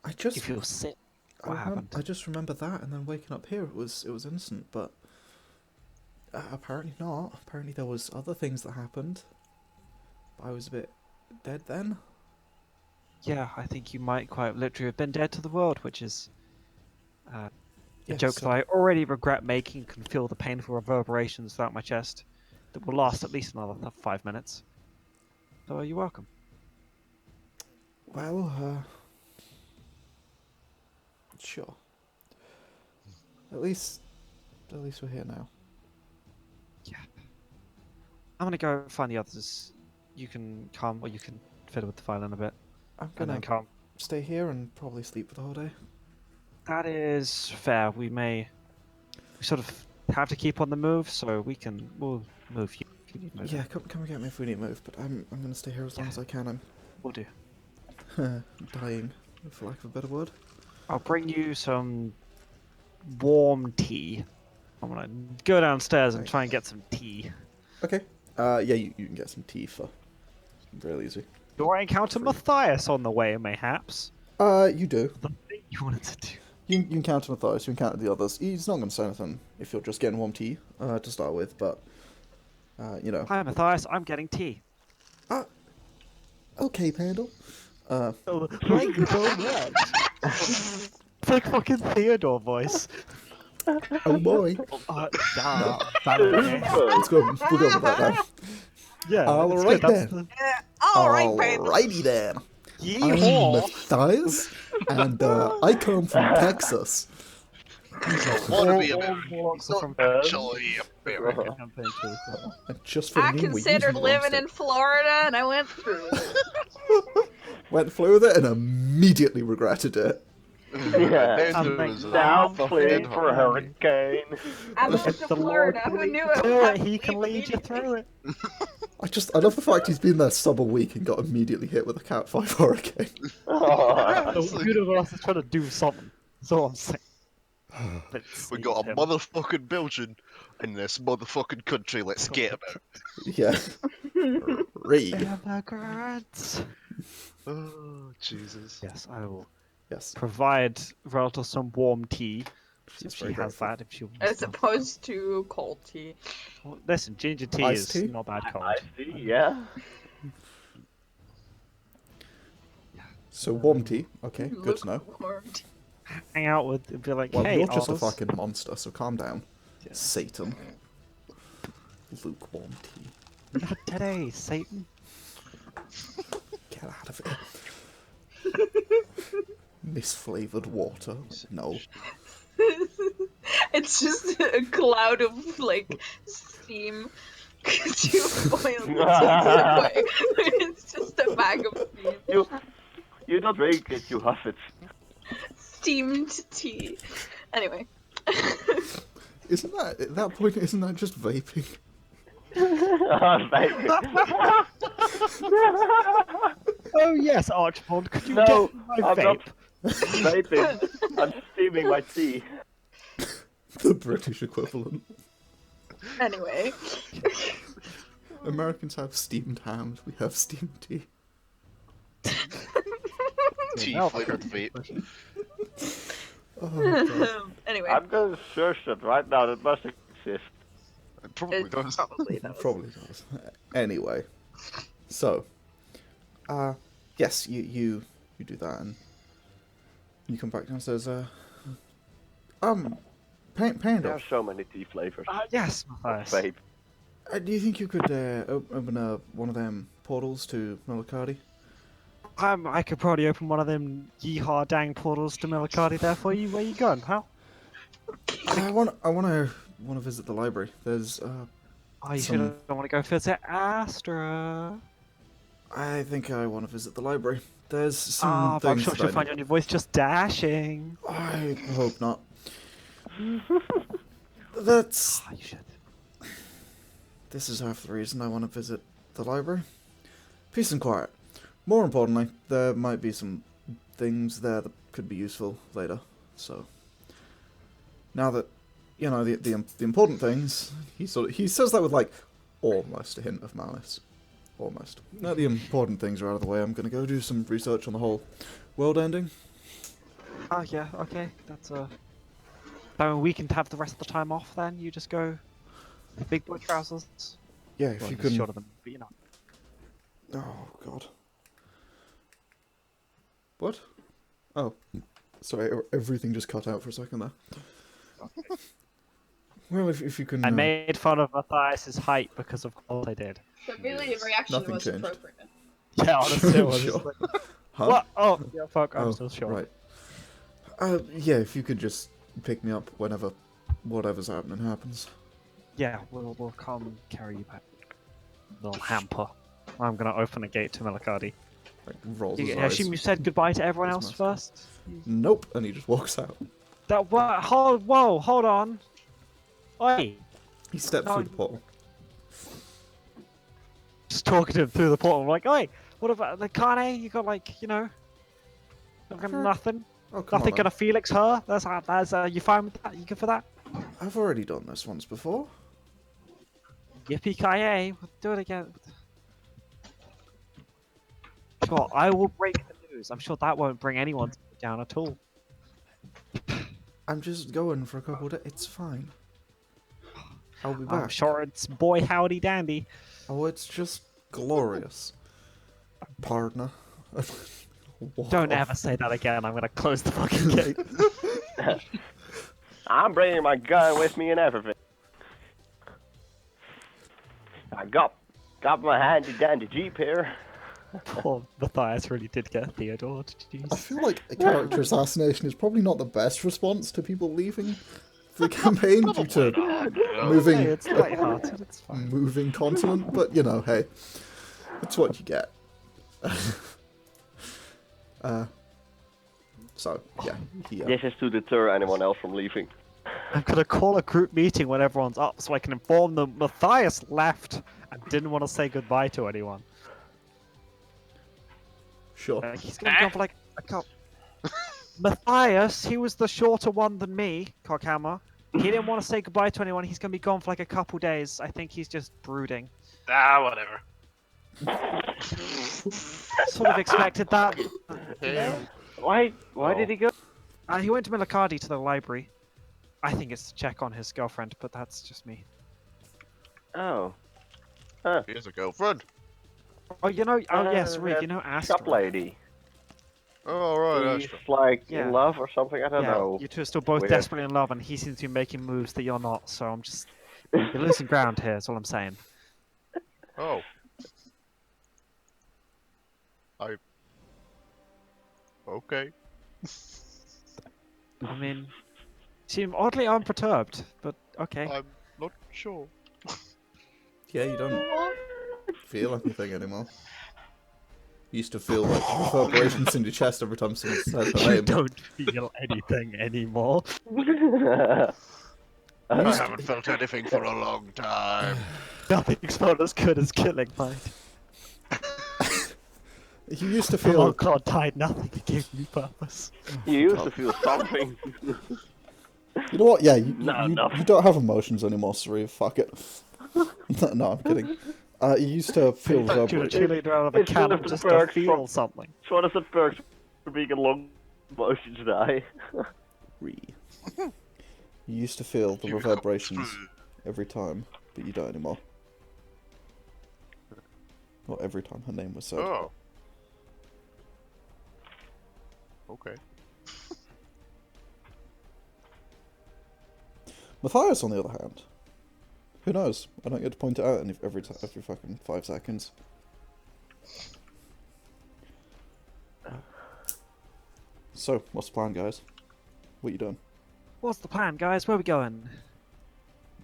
I just
You feel sick. What
I
happened?
just remember that, and then waking up here, it was innocent, but apparently not. Apparently there was other things that happened. I was a bit dead then.
Yeah, I think you might quite literally have been dead to the world, which is a joke that I already regret making. Can feel the painful reverberations throughout my chest that will last at least another 5 minutes. So you're welcome.
Well, sure. At least we're here now.
Yeah. I'm gonna go find the others. You can come, or you can fiddle with the violin a bit,
I'm
and then
gonna
come.
stay here and probably sleep for the whole day.
That is fair. We sort of have to keep on the move, so we'll move you. If you need moving.
Yeah, come and get me if we need to move, but I'm gonna stay here as long as I can.
We'll do.
I'm dying, for lack of a better word.
I'll bring you some warm tea. I'm gonna go downstairs and try and get some tea.
Okay. Yeah, you can get some tea for real easy.
Do I encounter Mathias on the way, mayhaps?
You do.
The thing you wanted to do.
You encounter Mathias, you encounter the others. He's not going to say anything if you're just getting warm tea to start with, but, you know.
Hi, Mathias. I'm getting tea.
Okay, Pandal.
Thank you so much. It's like fucking Theodore voice.
Oh boy.
Okay.
Let's go. We'll go with that now.
Yeah.
All right then. Alrighty then. I'm
Yeehaw.
Matthias, and I come from Texas.
Want to be American.
Also from
Actually, American.
And just for
I
me, we
considered
use
living in
drumstick.
Florida, and I went through it.
Went through with it and immediately regretted it.
Yeah.
Then there was a
Now
fucking
playing for a hurricane.
I moved
If
to
the Lord
Florida.
can
Who
lead
knew
you
it?
through
would
it, he can
happen
lead you
immediately?
through it.
I love the fact he's been there sub a week and got immediately hit with a Cat 5 hurricane.
Oh,
The universe is trying to do something. That's all I'm saying.
We got a motherfucking Belgian in this motherfucking country. Let's get about.
Yeah. Read.
Immigrants.
Oh Jesus.
Yes, I will
Yes.
provide Relta some warm tea.
She's
If she
very
has
grateful.
that, if she wants
As
that.
opposed to cold tea.
Well, listen, ginger tea
Iced
is
tea?
not bad cold.
I see, yeah.
So warm tea. Okay, good to know.
Lukewarm tea.
Hang out with and be like,
Well,
hey,
you're just a
Oz.
fucking monster, so calm down.
Yeah.
Satan. Lukewarm tea.
Not today, Satan.
Get out of here. Misflavored water. No.
It's just a cloud of like steam because you boiled the tea. It's just a bag of steam.
You don't drink it, you huff it.
Steamed tea. Anyway.
Isn't that, at that point, isn't that just vaping?
Vaping.
Oh yes, Archibald, could you
No,
get my
I'm
vape?
not vaping. I'm steaming my tea.
The British equivalent.
Anyway.
Americans have steamed hams, we have steamed tea.
Tea flavored vape.
Oh, God.
Anyway.
I'm gonna search it right now. That must exist.
It probably
It
does.
probably does.
Probably does. Anyway. So. Yes, you do that and you come back downstairs, Panda.
There are so many tea flavors.
Yes, Mathias.
Vape.
Do you think you could open one of them portals to Melikadi?
I could probably open one of them yeehaw dang portals to Melikadi there for you. Where you going, pal?
I wanna visit the library. There's
Oh, you
Some-
should want to go visit Astra.
I think I want to visit the library. There's some
Ah, but I'm
things
sure
that
she'll
I
find you on your voice just dashing.
I hope not. That's
Ah, you should.
This is half the reason I want to visit the library. Peace and quiet. More importantly, there might be some things there that could be useful later. So now that you know the important things, he says that with like almost a hint of malice. Almost. Now the important things are out of the way. I'm gonna go do some research on the whole world ending.
Oh yeah, okay. That's So we can have the rest of the time off then. You just go big boy trousers.
Yeah, if
Well,
you
he's
can.
shorter than, but you know.
Oh God. What? Oh, sorry. Everything just cut out for a second there. Well, if you can.
I made fun of Mathias's height because of what I did.
So really, the reaction
Nothing
was
changed.
appropriate.
Yeah, honestly, it was
Sure.
just like,
Huh?
what? Oh, yeah, fuck, I'm
Oh,
still short.
right. Yeah, if you could just pick me up whenever whatever's happening happens.
Yeah, we'll come carry you back. Little hamper. I'm gonna open a gate to Melikadi.
Like rolls
I
his eyes.
assume you said goodbye to everyone
His
else
mask.
first?
Nope, and he just walks out.
That what? Hold on. Oi!
He steps
No,
through the portal.
Just talking to him through the portal. I'm like, oi! What about the Akane? You got like, you know,
Sure.
nothing.
Oh, come
Nothing
on.
gonna Felix her. That's you fine with that? You good for that?
I've already done this once before.
Yippee-ki-yay! We'll do it again. Sure, I will break the news. I'm sure that won't bring anyone down at all.
I'm just going for a couple days. It's fine. I'll be
I'm
back.
sure it's boy howdy dandy.
Oh, it's just glorious. Partner.
Don't ever say that again. I'm gonna close the fucking gate.
I'm bringing my gun with me and everything. I got my handy dandy jeep here.
Poor Mathias really did get Theodored.
I
Jeez.
feel like a character assassination is probably not the best response to people leaving the campaign due to moving
Hey, it's lighthearted. It's fine.
moving continent, but you know, hey, it's what you get. So yeah,
This is to deter anyone else from leaving.
I'm gonna call a group meeting when everyone's up, so I can inform them Mathias left and didn't want to say goodbye to anyone.
sure.
He's gonna go for like a couple. Matthias, he was the shorter one than me, Coghammer. He didn't want to say goodbye to anyone. He's gonna be gone for like a couple days. I think he's just brooding.
Ah, whatever.
Sort of expected that.
Why did he go?
He went to Milakadi to the library. I think it's to check on his girlfriend, but that's just me.
Oh.
He has a girlfriend.
Oh, you know, oh yes, Rick,
that
you know Astra.
Shop lady.
Oh, right,
He's
that's
like
Yeah.
in love or something. I don't
Yeah,
know.
you two are still both
Weird.
desperately in love, and he seems to be making moves that you're not. So I'm just you're losing ground here. Is all I'm saying.
Oh. Okay.
I mean, you seem oddly unperturbed, but okay.
I'm not sure.
Yeah, you don't feel anything anymore. You used to feel like reverberations in your chest every time someone says her
You
name.
don't feel anything anymore.
I haven't felt anything for a long time.
Nothing's not as good as killing mine.
You used to
Oh
feel.
god, died nothing to give me purpose.
You used to feel something.
You know what? Yeah, you
enough.
don't have emotions anymore, Sauriv. Fuck it. No, I'm kidding. You used to feel
You're a
reverberate.
cheerleader out of a
It's one
cannon
of the
just to
perks
feel
from-
something.
It's one of the perks for being a long motions die.
You used to feel the
You
reverberations
come
every time, but you don't anymore. Not every time her name was said.
Oh. Okay.
Mathias, on the other hand, who knows? I don't get to point it out every fucking 5 seconds. So, what's the plan, guys? What you doing?
What's the plan, guys? Where are we going?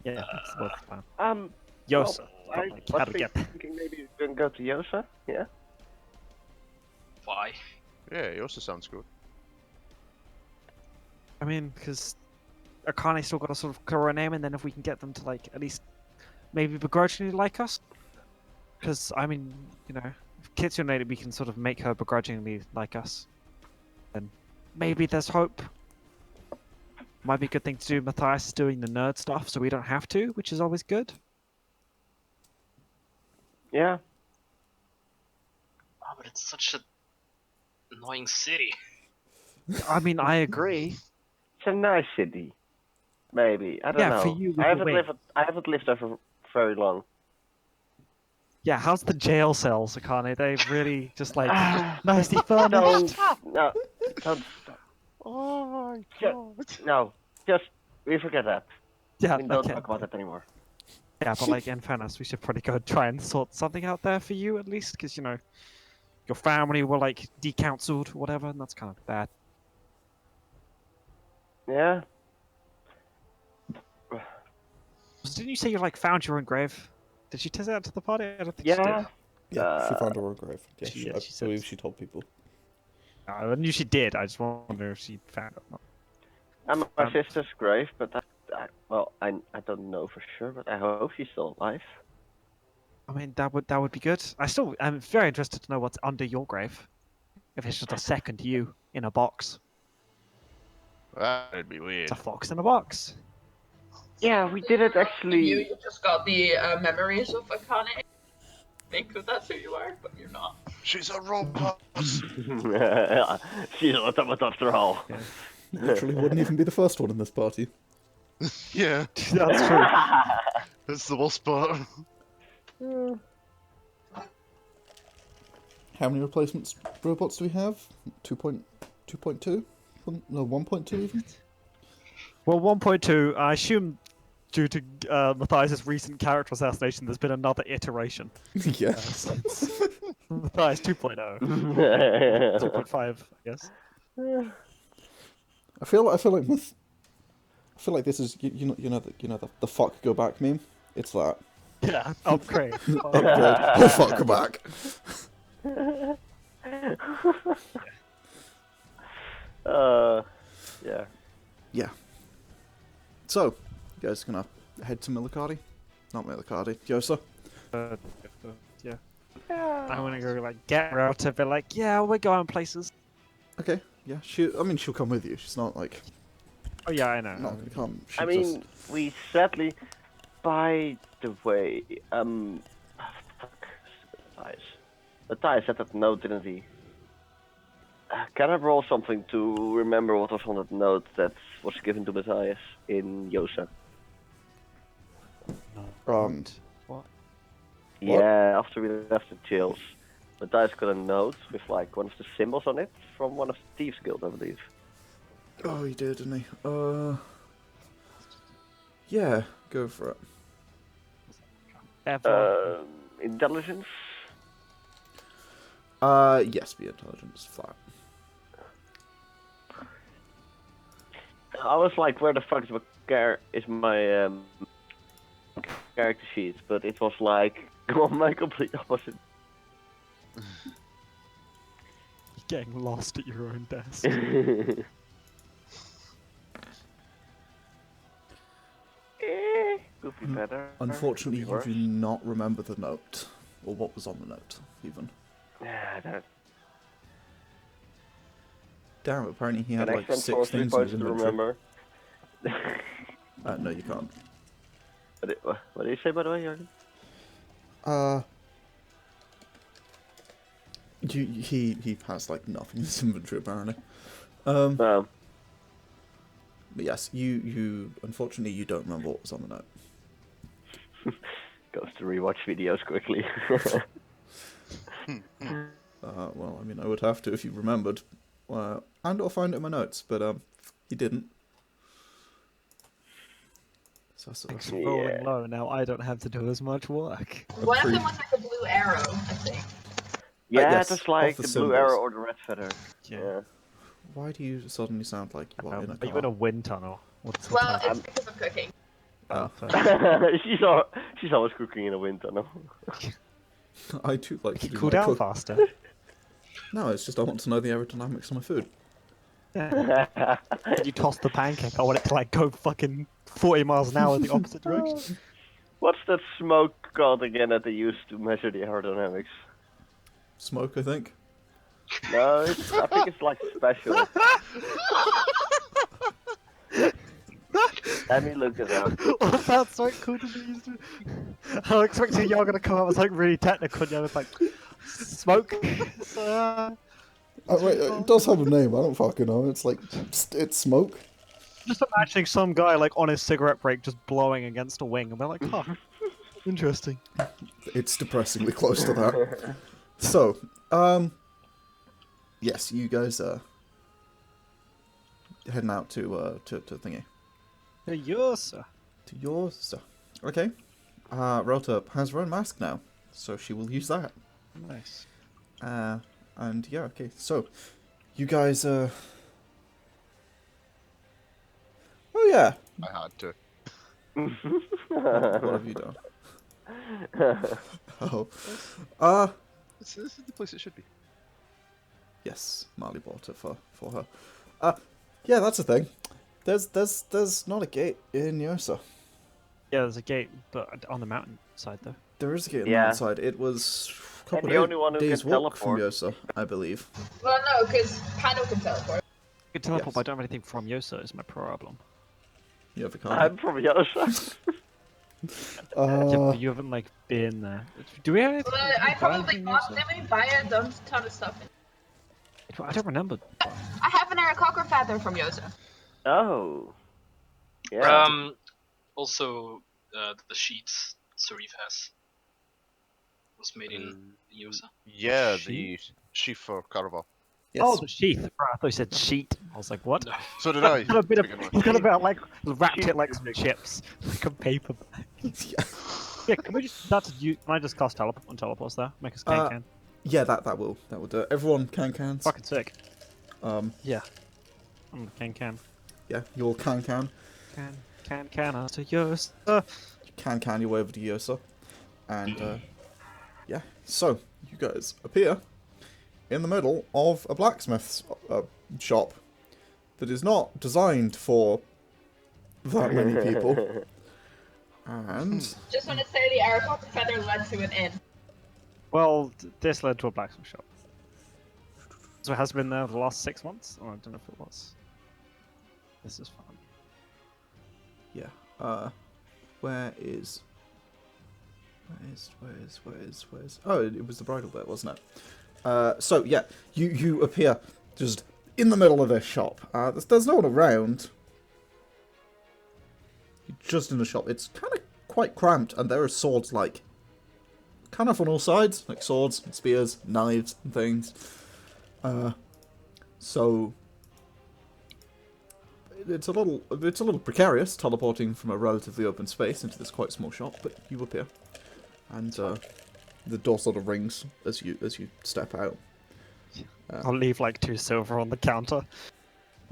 Yeah, what's the plan? Yosa.
Well,
but,
I
like, how
was
to get there?
thinking maybe you can go to Yosa. Yeah.
Why?
Yeah, it also sounds good.
I mean, because Akane still got to sort of clear our name, and then if we can get them to, like, at least maybe begrudgingly like us. Because, I mean, you know, if Kitsune, we can sort of make her begrudgingly like us. Then maybe there's hope. Might be a good thing to do. Mathias is doing the nerd stuff, so we don't have to, which is always good.
Yeah.
Oh, but it's such a annoying city.
I mean, I agree.
It's a nice city. Maybe. I don't
Yeah,
know.
for you,
I haven't
wait.
lived there for very long.
Yeah, how's the jail cells, Akane? They really just like
Ah,
nicely furnished.
No, don't.
Oh my
Yeah. No, just we forget that.
Yeah,
We don't
okay.
talk about that anymore.
Yeah, but like in fairness, we should probably go try and sort something out there for you at least, because you know your family were like decounseled or whatever, and that's kind of bad.
Yeah.
So didn't you say you like found your own grave? Did she tell that to the party? I don't think she
Yeah.
did.
Yeah, she found her own grave. Yeah,
she-
I
she said-
believe she told people.
I knew she did. I just wonder if she found it. Or not.
I'm at my sister's grave, but I don't know for sure, but I hope she's still alive.
I mean, that would be good. I'm very interested to know what's under your grave. If it's just a second you in a box.
That'd be weird.
It's a fox in a box.
Yeah, we did it actually.
You just got the memories of Akane. Think that that's who you are, but you're not.
She's a robot.
She's an automaton after all.
Literally wouldn't even be the first one in this party.
Yeah,
That's true.
that's the worst part.
How many replacements robots do we have? 2.2? No, 1.2 even?
Well, 1.2, I assume due to Mathias' recent character assassination, there's been another iteration.
Yes.
Mathias 2.0. 2.5, I guess.
I feel like this is you know the fuck go back meme. It's that.
Yeah, upgrade.
Upgrade. Oh fuck go back.
Yeah.
Yeah. So, you guys gonna head to Millicati? Not Millicati. Yosa?
Yeah. I want to go like get her out to be like, yeah, we're going places.
Okay. Yeah. I mean, she'll come with you. She's not like.
Oh yeah, I know.
Not gonna come.
I mean, we sadly. By the way, fuck, Mathias had that note, didn't he? Can I roll something to remember what was on that note that was given to Mathias in Yosa?
What?
Yeah, after we left the jails, Mathias got a note with like one of the symbols on it from one of the Thieves Guild, I believe.
Oh, he did, didn't he? Yeah, go for it.
Intelligence?
Yes, be intelligence, flat.
I was like, where the fuck is my character sheet? But it was like, on my complete opposite.
You're getting lost at your own desk.
Could be better.
Unfortunately,
could be
you
worse.
do not remember the note, or what was on the note, even.
Yeah, that.
Damn, apparently he had
An
like
accent
6
for 3
things in his
points to
inventory.
remember.
No, you can't.
What did you say, by the way, Yargon?
He has like nothing in his inventory apparently.
No.
But yes, you unfortunately you don't remember what was on the note.
Goes to rewatch videos quickly.
Well, I mean, I would have to if you remembered, and or find it in my notes, but he didn't. So that's
Thanks
sort
for
of-
rolling low. Now I don't have to do as much work.
One of them was like a blue arrow, I think.
Yeah,
yes,
just like
of
the
the
blue
symbols.
arrow or the red feather.
Yeah.
Why do you suddenly sound like you are in a
Are you in
car?
a wind tunnel? What's the
Well,
type?
it's because I'm cooking.
Oh, fair.
She's always cooking in a wind tunnel.
I do like to
You
do
cool
my
down
cook-
faster.
No, it's just I want to know the aerodynamics of my food.
Yeah. You toss the pancake. I want it to like go fucking 40 miles an hour in the opposite direction.
What's that smoke called again that they use to measure the aerodynamics?
Smoke, I think.
No, I think it's like special. Let me look it up.
Oh, that's so cool to be used to. I was expecting you're gonna come up with something really technical, and you was like, smoke. So,
Wait, it does have a name. I don't fucking know. It's like it's smoke.
just imagining some guy like on his cigarette break just blowing against a wing, and we're like, huh, interesting.
It's depressingly close to that. So, yes, you guys are heading out to thingy.
Yes.
To yours. Okay. Rota has her own mask now, so she will use that.
Nice.
And yeah, okay. So, you guys. Oh yeah.
I had to.
What have you done? Oh.
This is the place it should be.
Yes, Marlie bought it for her. Yeah, that's the thing. There's not a gate in Yosa.
Yeah, there's a gate, but on the mountain side though.
There is a gate on
Yeah.
the outside. It was a couple
the only one who
days
can
walk from
teleport.
Yosa, I believe.
Well, no, because Pandal can teleport.
I can teleport,
Yes.
but I don't have anything from Yosa. Is my problem.
You have
I'm
Akane.
from Yosa.
Yeah, but you haven't like been there. Do we have anything?
Well,
did we
I
buy
probably
anything
bought
new
them and buy a ton of stuff.
stuff? I don't remember.
I have an Aarakocra feather from Yosa.
Oh. Yeah.
Also, the sheets Sauriv has was made in Yosa.
Yeah,
Sheep?
the sheaf for Caraval.
Yes.
Oh, the sheath. Right, I thought you said sheet. I was like, what?
No.
So did I.
He's got a bit of,
to begin with.
he's got a bit of, like wrapped
Sheep
it like some
music.
chips, like a paper bag.
yeah.
Yeah, can we just that's you? Can I just cast teleport on teleports there? Make us can.
Yeah, that will do it. Everyone cans.
Fucking sick.
Yeah,
I'm can.
you'll can
Answer yours.
can your way over to Yosa, and yeah. So you guys appear in the middle of a blacksmith's shop that is not designed for that many people, and
Just want to say the Aarakocra feather led to an inn.
Well, this led to a blacksmith shop. So it has been there for the last 6 months. Oh, I don't know if it was. This is fun.
yeah. Where is? Oh, it was the bridal bit, wasn't it? So yeah, you appear just in the middle of this shop. There's no one around. You're just in a shop. It's kind of quite cramped, and there are swords like kind of on all sides, like swords, and spears, knives, and things. So it's a little precarious teleporting from a relatively open space into this quite small shop, but you appear, and the door sort of rings as you step out.
I'll leave like 2 silver on the counter.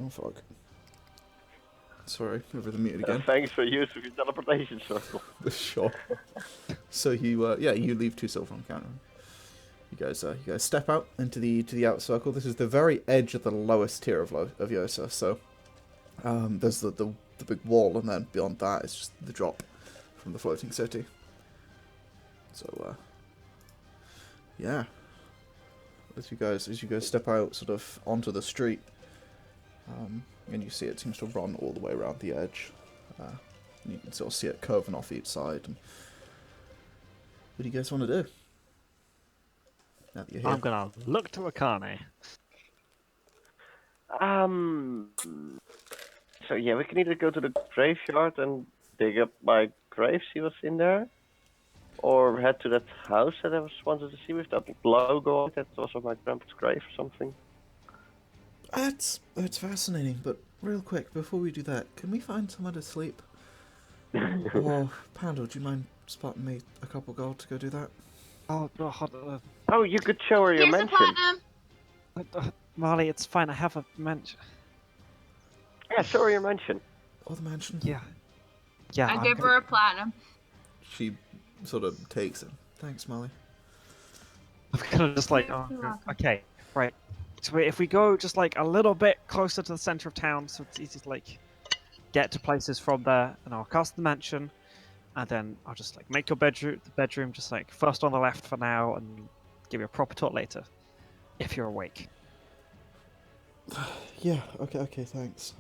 Oh fuck! Sorry, everything muted again.
Thanks for use of your teleportation circle.
Sure. So you you leave 2 silver on the counter. You guys step out into the outer circle. This is the very edge of the lowest tier of Yosa. So there's the big wall, and then beyond that is just the drop from the floating city. So yeah, as you guys step out sort of onto the street, and you see it seems to run all the way around the edge. And you can sort of see it curving off each side. And what do you guys want to do? Now that you're here.
I'm gonna look to Akane.
So yeah, we can either go to the graveyard and dig up my grave, see what's in there, or head to that house that I wanted to see with that logo on it. That was on my grandpa's grave or something.
It's fascinating, but real quick, before we do that, can we find somewhere to sleep? Or, Pandal, do you mind spotting me a couple gold to go do that?
Oh, you could show her your
Here's the
mansion.
platinum.
Marlie, it's fine. I have a mention.
Yeah, show her your mansion.
Or the mansion?
Yeah.
I
I'm
give
gonna-
her a platinum.
She sort of takes it. Thanks, Molly.
I'm gonna just like,
You're welcome.
okay, right. So if we go just like a little bit closer to the center of town, so it's easy to like get to places from there, and I'll cast the mansion, and then I'll just like make your bedroom just like first on the left for now, and give you a proper talk later, if you're awake.
Yeah, okay, thanks.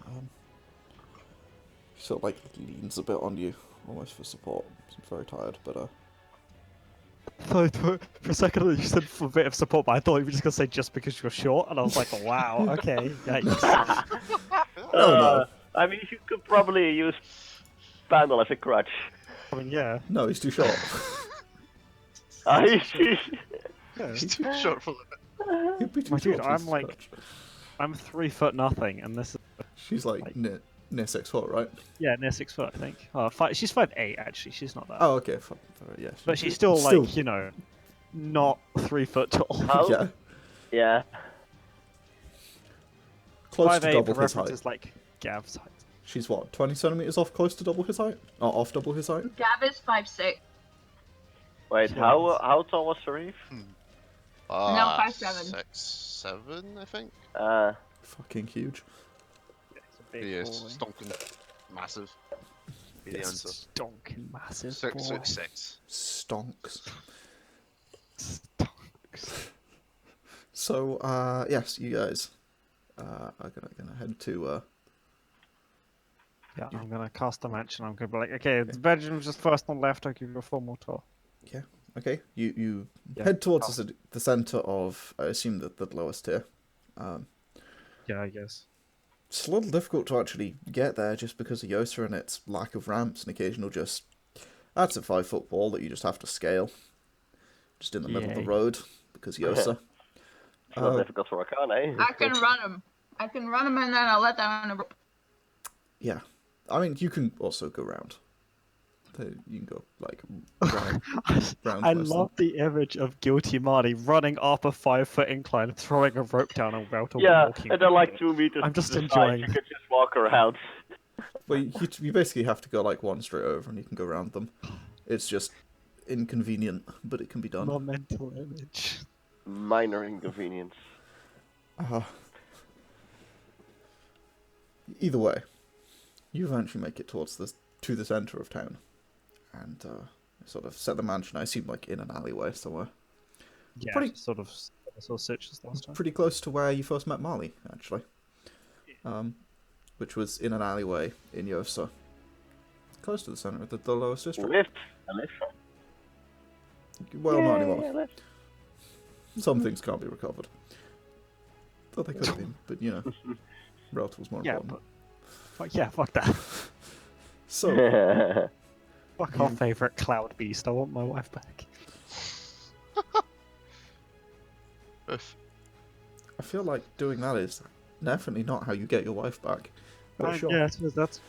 She sort of like leans a bit on you, almost for support. I'm very tired, but
So for a second you said for a bit of support, but I thought you were just gonna say just because you're short, and I was like, oh, wow, okay, yikes.
no.
I mean, you could probably use Pandal as a crutch.
I mean, yeah.
No, he's too short.
I
Yeah.
It's too short for the
He'd be too
My dude,
short.
I'm
Jesus
like-
Christ.
I'm 3 foot nothing, and this is
She's like near 6 foot, right?
yeah near 6 foot, I think. She's 5'8" actually. She's not that.
Oh, okay, yeah.
But she's still like, you know, not 3 foot tall.
How?
yeah,
Yeah.
close to
5'8"
double
for
his
reference
height.
is like Gav's height.
She's what, 20 centimeters off close to double his height? Or off double his height?
Gav is 5'6".
Wait, how tall was Sauriv?
No, 5'7".
6, 7, I think.
Fucking huge.
Yeah, he's a big
He is
boy.
stonking massive. Be the
Yes.
answer.
Stonking massive
6
boy.
foot 6.
Stonks.
Stonks.
So, yes, you guys are gonna head to
Yeah, I'm gonna cast Dimension. I'm gonna be like, okay, the bedroom's just first on left. I'll give you a formal tour.
Yeah. Okay. You
Yeah.
head towards the center of, I assume, the lowest tier.
Yeah, I guess.
It's a little difficult to actually get there just because of Yosa and its lack of ramps and occasional just... That's a 5-foot wall that you just have to scale. Just in the middle of the
Yay.
road because Yosa.
It's not difficult for Akane.
I can run him. I can run him and then I'll let down a rope.
Yeah. I mean, you can also go round. You can go, like, round.
I love the image of guilty Marty running up a 5-foot incline, throwing a rope down and
Yeah,
walking.
and they're like 2 meters.
I'm just
to the
enjoying.
Side. You could just walk around.
Well, you basically have to go, like, one straight over and you can go round them. It's just inconvenient, but it can be done.
My mental image.
Minor inconvenience.
Either way, you eventually make it to the center of town, and sort of set the mansion. I assume like in an alleyway somewhere.
Yeah,
Pretty-
sort of searches last time.
Pretty close to where you first met Marlie, actually. Which was in an alleyway in Yosa. Close to the center of the lowest district.
Lift. A lift.
Well, not anymore.
Yeah, lift.
Some things can't be recovered. Thought they could have been, but you know, Relt was more
Yeah,
important.
fuck that.
So,
Fuck our favourite cloud beast. I want my wife back.
Oof.
I feel like doing that is definitely not how you get your wife back. But sure.
Yeah, that's.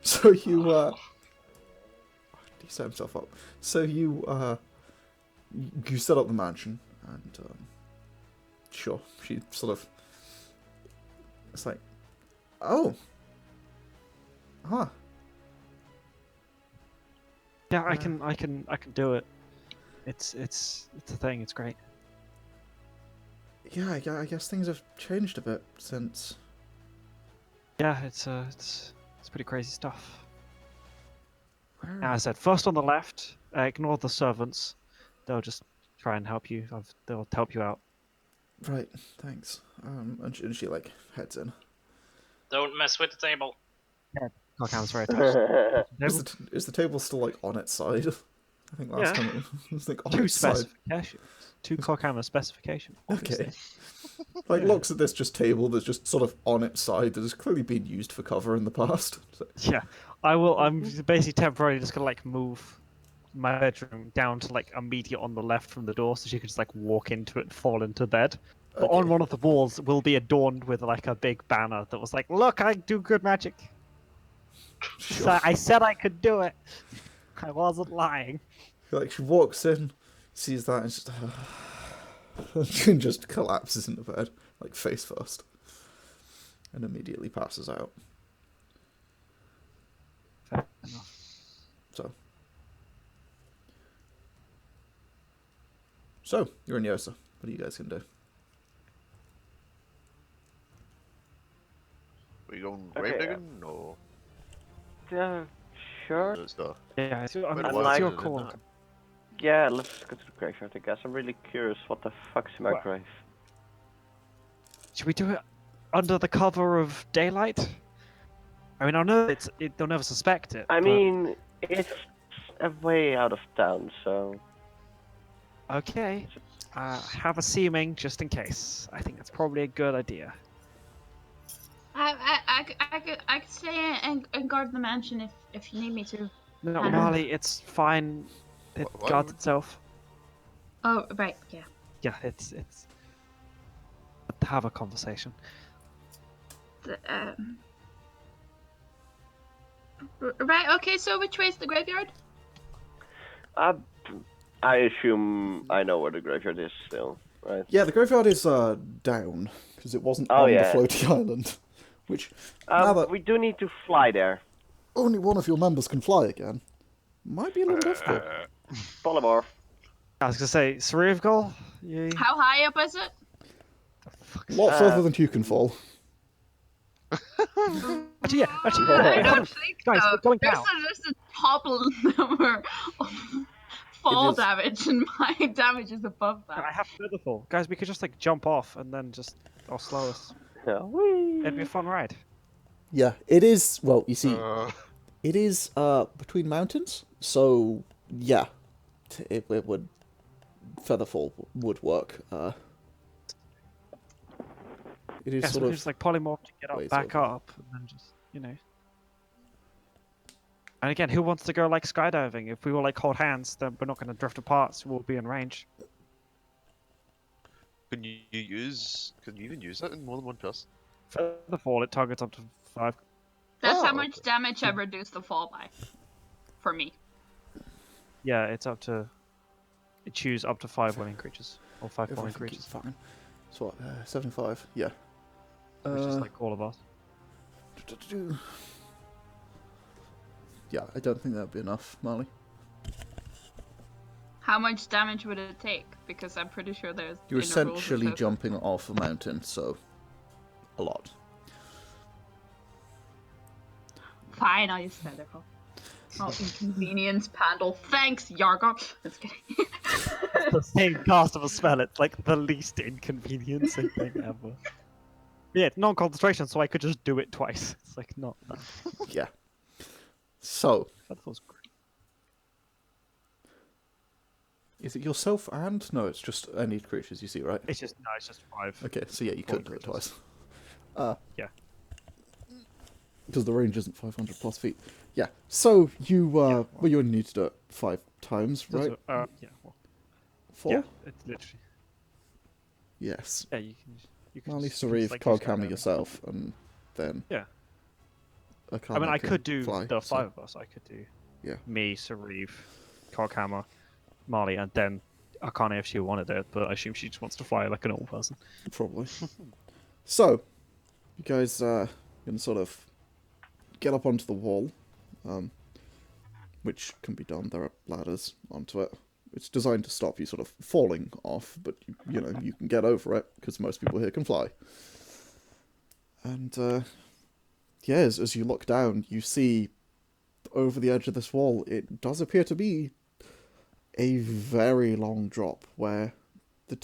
So you, he set himself up. So you set up the mansion, and sure, she sort of. It's like, oh, huh.
Yeah, I can do it. It's a thing. It's great.
Yeah, I guess things have changed a bit since.
Yeah, it's pretty crazy stuff.
Where?
As I said, first on the left, ignore the servants. They'll just try and help you. They'll help you out.
Right, thanks. And she like heads in.
Don't mess with the table.
Coghammer's very attached.
Is the table still like on its side? I think last
Yeah.
time it was like on
Two
its side.
specifications. Two Coghammer specification. Obviously.
Okay. Like looks at this just table that's just sort of on its side that has clearly been used for cover in the past. So,
Yeah, I will. I'm basically temporarily just gonna like move my bedroom down to like immediate on the left from the door, so she could just like walk into it and fall into bed. But on
okay.
one of the walls will be adorned with like a big banner that was like, "Look, I do good magic."
Sure.
So I said I could do it. I wasn't lying.
Like she walks in, sees that, and just and just collapses into bed, like face first, and immediately passes out.
Fair enough.
So you're in Yosa. What are you guys gonna do?
We going
Okay,
grave digging? No.
Yeah, sure.
It's the
Yeah, it's, I mean,
Wait,
it's
why
your
is it
call.
not?
Yeah, let's go to the graveyard, I guess. I'm really curious what the fuck's in my
What?
grave.
Should we do it under the cover of daylight? I mean, I know they'll never suspect it.
I
but-
mean, it's a way out of town, so...
Okay. Have a seeming just in case. I think that's probably a good idea.
I could stay and guard the mansion if you need me to.
No,
Uh-huh.
Marley, it's fine. It
Why
guards
would-
itself.
Oh, right, yeah.
Yeah, it's. Have a conversation.
Right, okay, so which way's the graveyard?
I assume I know where the graveyard is still, right?
Yeah, the graveyard is down because it wasn't
Oh,
on
yeah.
the floating island. Which now that
We do need to fly there.
only one of your members can fly again, might be a little difficult.
Polymorph.
I was gonna say, Sauriv goal. Yeah.
How high up is it?
A lot further than you can fall.
Actually, yeah. Actually,
I
hold on.
don't think
Guys,
so.
we're going
There's
down.
just a topple number of fall
It is-
damage, and my damage is above
I
that.
have feather fall. Guys, we could just like jump off and then just. Or slow us.
Yeah. Whee!
It'd be a fun ride.
Yeah, it is. Well, you see,
Uh,
it is between mountains, so yeah, it would Featherfall would work. It is
Yeah, so
sort
we
of
can just like polymorph to get up,
ways
back
over.
up, and then just And again, who wants to go like skydiving? If we all like hold hands, then we're not going to drift apart, so we'll be in range.
can you even use that in more than one person?
Featherfall, it targets up to 5.
That's how
Oh,
much
okay.
damage I reduce the fall by. For me.
Yeah, it's up to. It choose up to 5 living creatures or 5 falling
Everything keeps
creatures,
fine. So what? 75. Yeah.
which is like all of us.
Yeah, I don't think that'd be enough, Marlie.
How much damage would it take? Because I'm pretty sure there's.
You're
in the rules it
essentially
says-
jumping off a mountain, so a lot.
Fine, I'll use Featherfall. Oh, inconvenience, Pandal. Thanks, Yargon. Just kidding.
The same cast of a spell, it's like the least inconveniencing thing ever. Yeah, it's non-concentration, so I could just do it twice. It's like not that.
Yeah. So,
Featherfall's great.
is it yourself and? No, it's just any creatures you see, right?
It's just 5.
Okay, so yeah, you could do it
creatures.
twice.
Yeah.
Because the range isn't 500 plus feet. Yeah. So you well, you only need to do it 5 times, right?
Yeah. Well,
4.
yeah, it's literally.
Yes.
Yeah, you can.
Marlie,
just,
Sauriv,
like, use
Coghammer
skydiving.
yourself, and then.
Yeah.
Akane
I mean, I
can
could do
fly,
the
so-
5 of us. I could do.
Yeah.
Me, Sauriv, Coghammer, Marlie, and then Akane if she wanted it, but I assume she just wants to fly like a normal person.
Probably. So, you guys can sort of get up onto the wall, which can be done. There are ladders onto it. It's designed to stop you sort of falling off, but you know you can get over it because most people here can fly. And yeah, as you look down, you see over the edge of this wall, it does appear to be a very long drop where the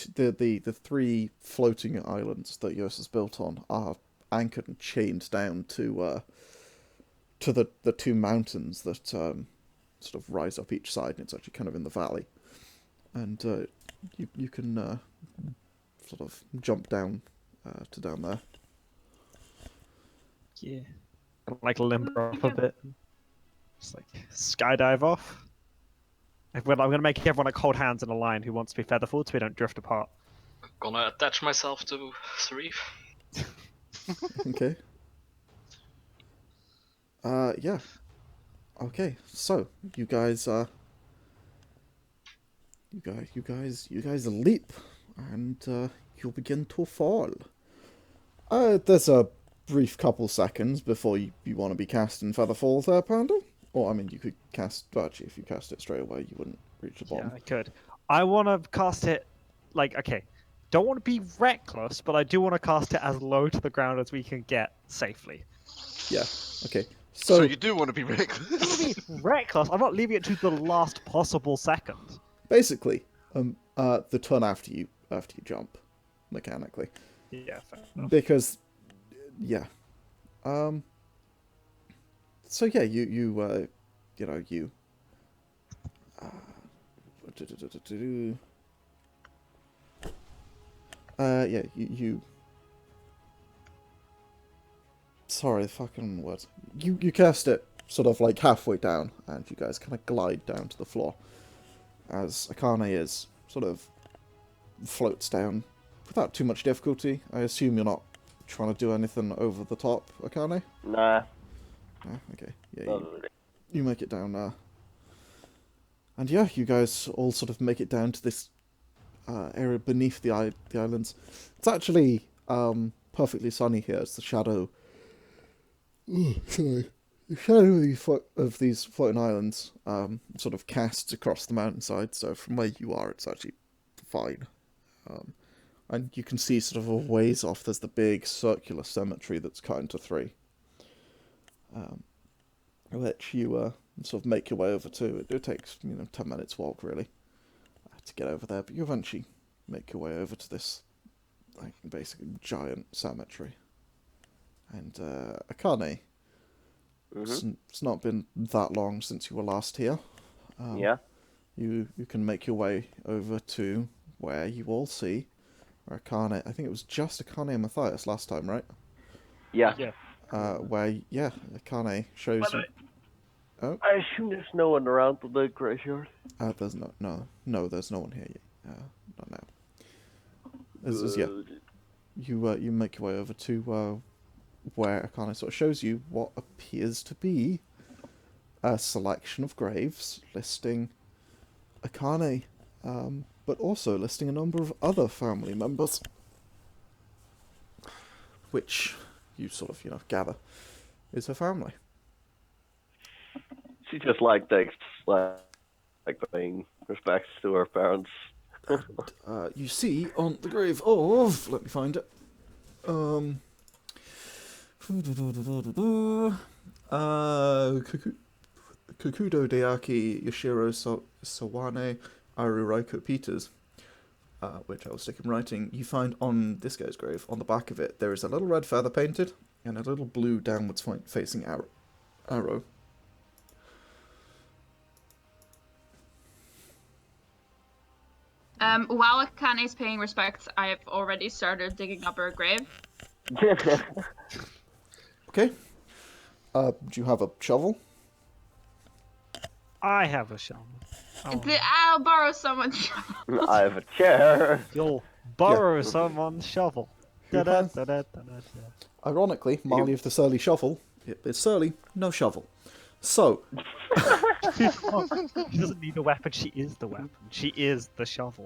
3 floating islands that Yos is built on are anchored and chained down to the 2 mountains that sort of rise up each side, and it's actually kind of in the valley. And you can sort of jump down to down there.
Yeah. Like limber up a bit. Just like skydive off. I'm gonna make everyone like hold hands in a line who wants to be featherfall so we don't drift apart.
Gonna attach myself to Sauriv.
Okay. Yeah. Okay, so you guys leap, and you'll begin to fall. There's a brief couple seconds before you want to be casting Featherfall there, Pandal. Or, I mean, you could cast... Well, actually, if you cast it straight away, you wouldn't reach the bottom.
Yeah, I could. I want to cast it like, okay, don't want to be reckless, but I do want to cast it as low to the ground as we can get safely.
Yeah, okay.
So you do want to be reckless?
I want to be reckless. I'm not leaving it to the last possible second.
Basically, the turn after you jump, mechanically.
Yeah, fair enough.
Because, yeah. So yeah, you sorry, fucking words. You cast it sort of like halfway down, and you guys kind of glide down to the floor as Akane is sort of floats down without too much difficulty. I assume you're not trying to do anything over the top, Akane?
Nah.
Okay. Yeah,
Not really.
you make it down there. And yeah, you guys all sort of make it down to this area beneath the islands. It's actually perfectly sunny here. It's the shadow. Sorry. The shadow of these floating islands sort of casts across the mountainside, so from where you are, it's actually fine. And you can see sort of a ways off, there's the big circular cemetery that's cut into 3. Which you sort of make your way over to. It takes 10 minutes walk really to get over there, but you eventually make your way over to this like basically giant cemetery. And Akane, it's not been that long since you were last here.
Yeah.
You can make your way over to where you all see where Akane. I think it was just Akane and Mathias last time, right?
Yeah.
Where Akane shows you. Oh.
I assume there's no one around the graveyard.
There's no, there's no one here yet. Not now. You make your way over to where Akane sort of shows you what appears to be a selection of graves listing Akane, but also listing a number of other family members, which you sort of gather is her family.
She just takes paying respects to her parents.
You see on the grave of, let me find it. Kukudo Deaki Yoshiro Sawane Aruraiko Peters, which I will stick in writing. You find on this guy's grave, on the back of it, there is a little red feather painted and a little blue downwards facing arrow.
While Akane is paying respects, I have already started digging up her grave.
Okay. Do you have a shovel?
I have a shovel. Oh.
I'll borrow someone's shovel.
I have a chair.
You'll borrow someone's shovel.
Ironically, Marlie of the Surly Shovel. It's Surly, no shovel. So.
She doesn't need a weapon, she is the weapon. She is the shovel.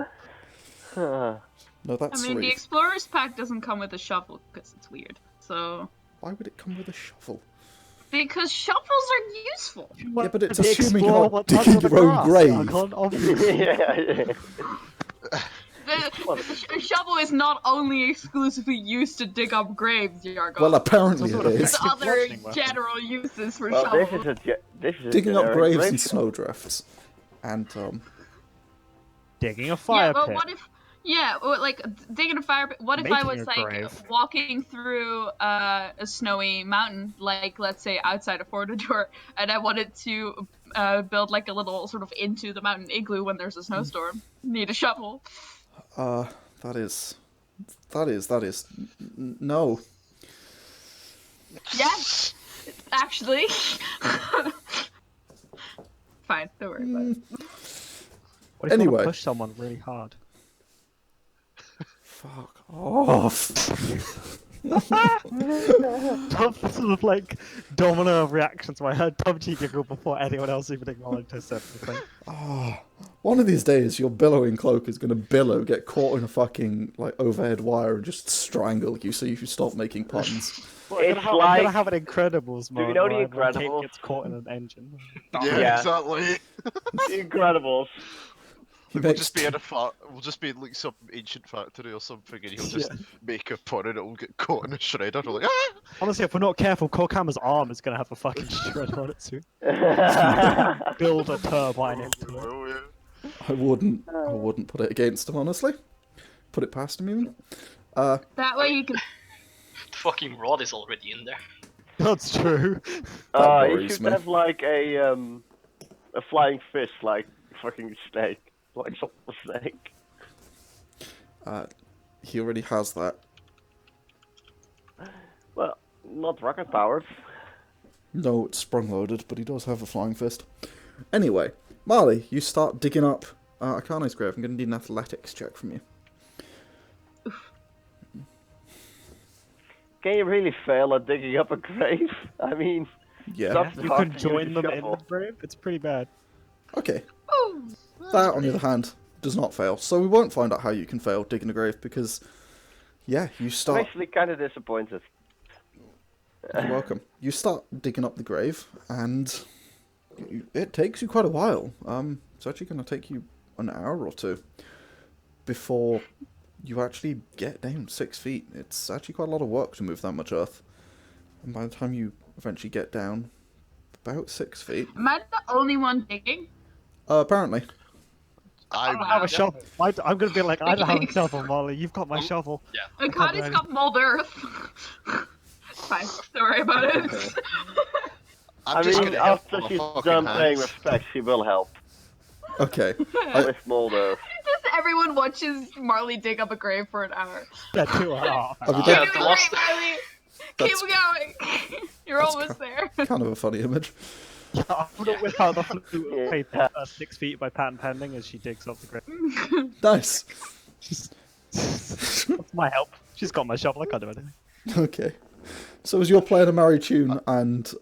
No, that's
I mean, the
Sauriv.
Explorer's Pack doesn't come with a shovel because it's weird. So.
Why would it come with a shovel?
Because shovels are useful.
Yeah, but it's assuming you're not digging your own grave.
Yeah.
The shovel is not only exclusively used to dig up graves, Yargon.
Well, apparently it is.
There's other general uses for shovels.
This is a
Digging up graves
grave
and
shovel.
snowdrifts. And,
Digging a fire
but
pit.
what if... Yeah, or digging a fire pit. What if I was
Making a grave.
walking through a snowy mountain, let's say outside of Fortador, and I wanted to build a little sort of into the mountain igloo when there's a snowstorm? Need a shovel.
that is no.
Yes, actually. Fine, don't worry about it.
What if you
Anyway.
want to push someone really hard?
Fuck off.
Tom sort of domino of reactions where I heard Tom G giggle before anyone else even acknowledged her said anything.
One of these days, your billowing cloak is going to billow, get caught in a fucking overhead wire, and just strangle you so you stop making puns.
Well,
It's
I'm gonna have an Incredibles
Do you
mode
know
where
the
my cake
Incredibles?
gets caught in an engine.
Yeah, exactly.
The Incredibles.
We'll just be in we'll just be in some ancient factory or something, and he'll just make a pun and it'll get caught in a shredder. We're like, ah!
Honestly, if we're not careful, Coghammer's arm is gonna have a fucking shredder on it soon. Build a turbine into it.
Oh, yeah.
I wouldn't put it against him, honestly. Put it past him, even.
That way you can.
The fucking rod is already in there.
That's true.
You
worries
should
me.
have a flying fist, fucking snake. Like some snake.
He already has that.
Well, not rocket powered.
No, it's sprung-loaded, but he does have a flying fist. Anyway, Marlie, you start digging up Akane's grave. I'm going to need an athletics check from you.
Can you really fail at digging up a grave? I mean,
Yeah.
That's
You
hard
can
to
join
use
them
a
in the
shovel.
grave. It's pretty bad.
Okay.
Oh,
That, on the other hand, does not fail. So we won't find out how you can fail digging a grave because, yeah, you
I'm
start...
actually kind of disappointed.
You're welcome. You start digging up the grave, and it takes you quite a while. It's actually going to take you an hour or two before you actually get down 6 feet. It's actually quite a lot of work to move that much earth. And by the time you eventually get down about 6 feet...
am I the only one digging?
Apparently.
I don't have a shovel. I'm gonna be like, I don't have a shovel, Molly. You've got my shovel.
Yeah.
Akane's got mold earth. Fine. Don't worry about it.
I'm
I
just
mean,
gonna help
after
my
she's
fucking
done paying
hands.
respect, she will help.
Okay.
With Mulder.
Just everyone watches Marley dig up a grave for an hour.
Yeah, 2.5.
I mean,
Yeah,
You're
the
doing
last-
great, Marley.
That's-
Keep going. You're
that's
almost there.
kind of a funny image.
I'm gonna whip out the flute
Yeah.
paper 6 feet by patent pending as she digs up the grave.
Nice.
That's my help. She's got my shovel, I can't do anything.
Okay. So as you're playing a merry tune, and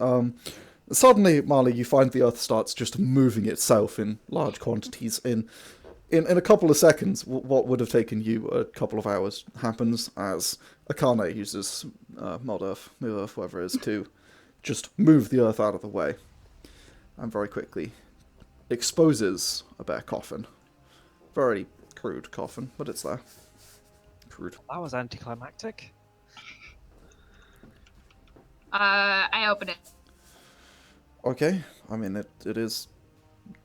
suddenly, Marlie, you find the Earth starts just moving itself in large quantities. In a couple of seconds, what would have taken you a couple of hours happens as Akane uses Mod Earth, New Earth, whatever it is, to just move the Earth out of the way, and very quickly exposes a bare coffin. Very crude coffin, but it's there. Crude.
That was anticlimactic.
I open it.
Okay, I mean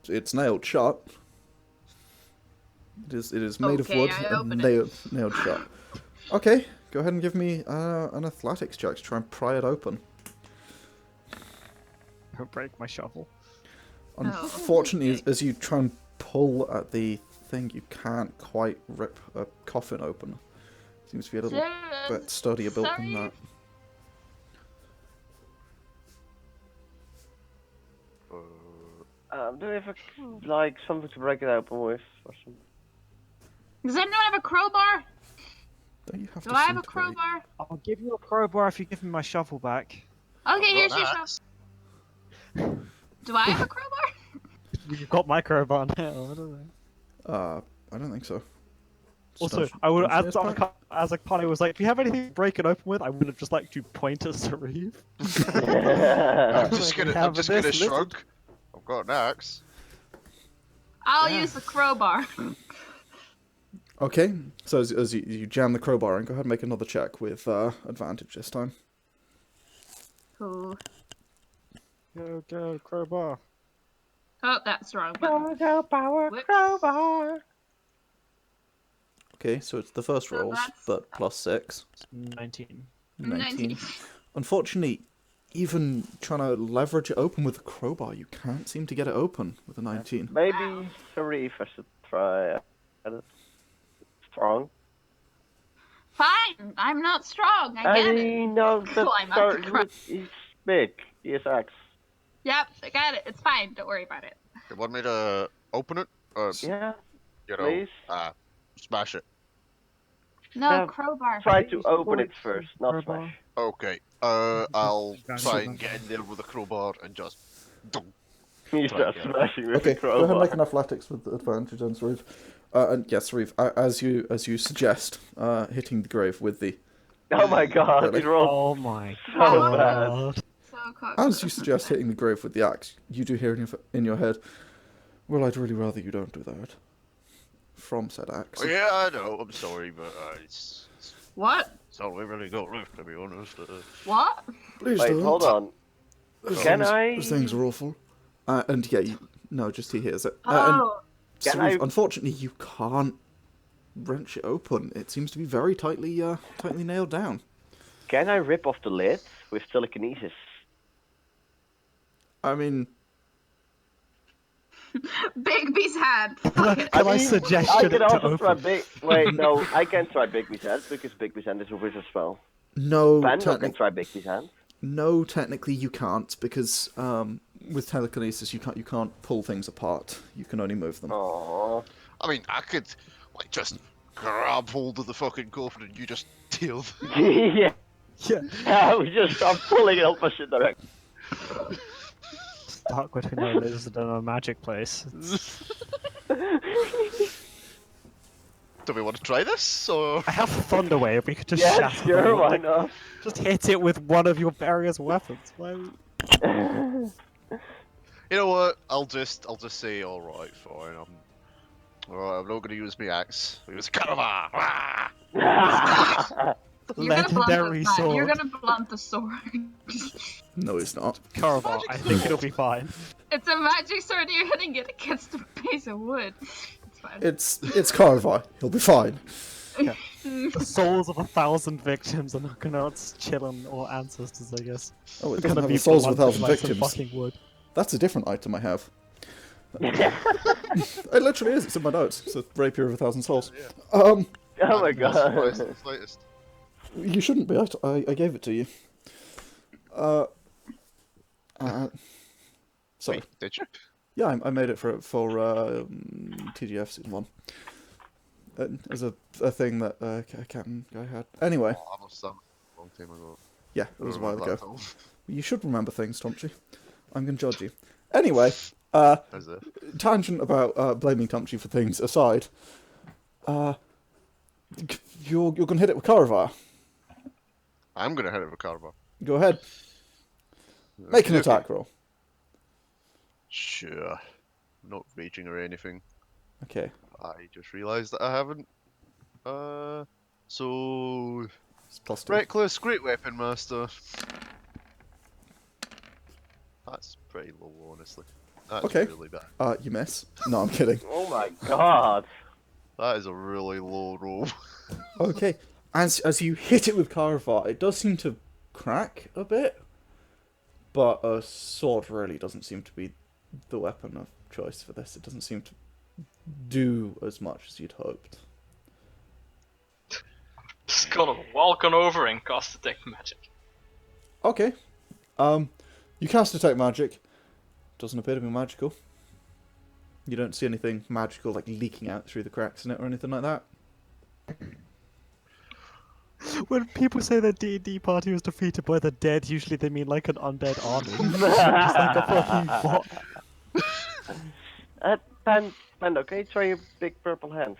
it's nailed shut. It is made
Okay,
of wood
I
and
open it.
nailed shut. Okay, go ahead and give me an athletics check to try and pry it open.
Don't break my shovel.
Unfortunately,
okay.
as you try and pull at the thing, you can't quite rip a coffin open. Seems to be a little bit sturdier built than that.
Do we have something to break it open with or something?
Does anyone have a crowbar?
Don't you have
Do
to
I have a
disintegrate?
crowbar?
I'll give you a crowbar if you give me my shovel back.
Okay, here's your
Got
shovel. Do I have a crowbar?
You've got my crowbar now, I don't know.
I don't think so.
Also,
Don't-
I would,
don't
as
say it's back.
Akane was like, do you have anything to break it open with? I would have just liked to point at Sauriv.
I'm just
Like,
gonna,
have
I'm just
this
gonna
little-
shrug. I've got an axe.
I'll
Yeah.
use the crowbar.
Okay, so as you jam the crowbar in, go ahead and make another check with advantage this time.
Cool.
Go, crowbar.
Oh, that's the wrong button.
Go, power,
Whoops.
crowbar.
Okay, so it's the first
So
rolls,
that's-
but plus 6.
19.
19. Unfortunately, even trying to leverage it open with a crowbar, you can't seem to get it open with a 19.
Maybe Sauriv I should try. Strong.
Fine, I'm not strong. I
I
get it.
mean, no, that's
Climb up the crowd.
he's big. He has axe.
Yep, I got it. It's fine. Don't worry about it.
You want me to open it? Or,
Yeah.
you know,
please.
smash it.
No,
Yeah,
crowbar.
Try to open it first, not smash.
Okay, I'll
Got
try
it.
and get in there with a crowbar and just... dunk.
You start
yeah.
smashing with
Okay,
the
go ahead and
crowbar.
make an athletics with advantage on Sauriv. And yes, Sauriv, as you suggest, hitting the grave with the...
Oh my god,
Really?
it rolled
Oh my
so bad.
god.
So cool.
As you suggest hitting the grave with the axe, you do hear in your head, well, I'd really rather you don't do that. From said axe.
Oh, yeah, I know, I'm sorry, but it's
What?
all we really got left, to be honest.
What?
Please
Wait,
don't.
hold on.
Those
Can
things,
I-
Those things are awful. And yeah, no, just he hears it. And
Oh.
Can
Sauriv,
I-
unfortunately, you can't wrench it open. It seems to be very tightly nailed down.
Can I rip off the lid with telekinesis?
I mean,
Bigby's hand.
Can I
mean,
suggest
I
it
can
to
also try
open?
big. Wait, no, I can try Bigby's hand because Bigby's hand is a wizard spell.
no,
Pandal can try Bigby's hand.
no, technically you can't because with telekinesis you can't pull things apart. You can only move them.
Aww.
I mean, I could, like, just grab hold of the fucking coffin and you just deal.
Yeah.
Yeah.
We just start pulling it opposite direction.
Stuck between a lizard and a magic place.
Do we want to try this, or...?
I have Thunder Wave, we could just
Yeah,
shatter the
sure,
wall.
why not?
Just hit it with one of your various weapons. Why?
You know what? I'll just say, alright, fine, alright, I'm not gonna use my axe. I'll use a Coghammer! Ah!
Legendary sword.
You're gonna blunt the sword.
No, it's not.
Caraval, I think it'll be fine.
It's a magic sword. You're hitting it against a piece of wood. It's fine.
It's Carver. He'll be fine.
Just
The souls of 1,000 victims are not gonna chilling, or ancestors, I guess.
Oh, it
Gonna
doesn't have
be
the souls of
blunted
1,000
like some
victims.
fucking wood.
That's a different item I have. It literally is. It's in my notes. It's a rapier of 1,000 souls.
Yeah.
Oh my
That's the
god.
slightest.
You shouldn't be. I gave it to you. Sorry.
Wait, did you?
Yeah, I made it for TGF season 1. As a thing that a captain guy had. Anyway,
Oh, I must have done a long time ago.
yeah, it was a while
Remember
ago.
that at all.
You should remember things, Tomchi. I'm gonna judge you. Anyway,
Is it?
tangent about blaming Tomchi for things aside. You're gonna hit it with Caravar.
I'm gonna hit it with Carver.
Go ahead. Make an
Okay.
attack roll.
Sure. Not raging or anything.
Okay.
I just realised that I haven't. So
It's +2.
reckless, great weapon master. That's pretty low, honestly. That's
Okay.
really bad.
You miss. No, I'm kidding.
Oh my god.
That is a really low roll.
Okay. As you hit it with Caravar, it does seem to crack a bit, but a sword really doesn't seem to be the weapon of choice for this. It doesn't seem to do as much as you'd hoped.
Just gonna walk on over and cast detect magic.
Okay. You cast Detect Magic. Doesn't appear to be magical. You don't see anything magical like leaking out through the cracks in it or anything like that.
When people say their D&D party was defeated by the dead, usually they mean like an undead army. Just like a fucking bot.
Pandal, can you try your big purple hands?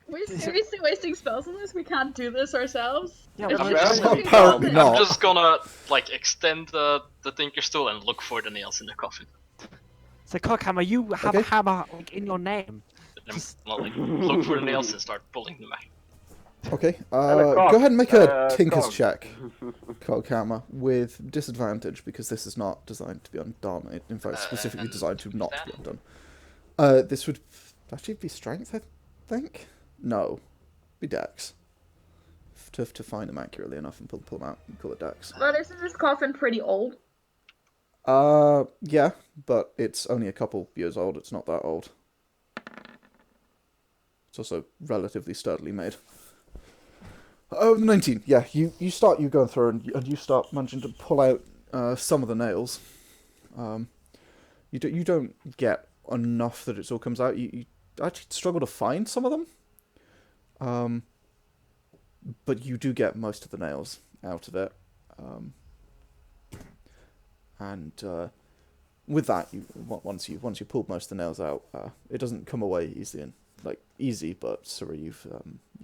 We're seriously wasting spells on this? We can't do this ourselves?
Yeah,
It's
I'm
just
just-
fucking
Apparently
bullshit.
not.
I'm just gonna like extend the Tinker Stool and look for the nails in the coffin.
So Coghammer, you have a
Okay.
hammer like, in your name.
And
Just-
not like look for the nails and start pulling them out.
Okay.
And a cock.
Go ahead and make a Tinker's
Cock.
check, Coghammer, with disadvantage because this is not designed to be undone. In fact, specifically
and
designed to not
that?
be undone. This would actually be strength, I think. No, be Dex. To find them accurately enough and pull them out and call it Dex.
But isn't this coffin pretty old?
Yeah, but it's only a couple years old. It's not that old. It's also relatively sturdily made. Oh, 19. Yeah, you start going through and you start managing to pull out some of the nails. You don't get enough that it all comes out. You actually struggle to find some of them. But you do get most of the nails out of it. And with that, once you pulled most of the nails out, it doesn't come away easy, but Sauriv,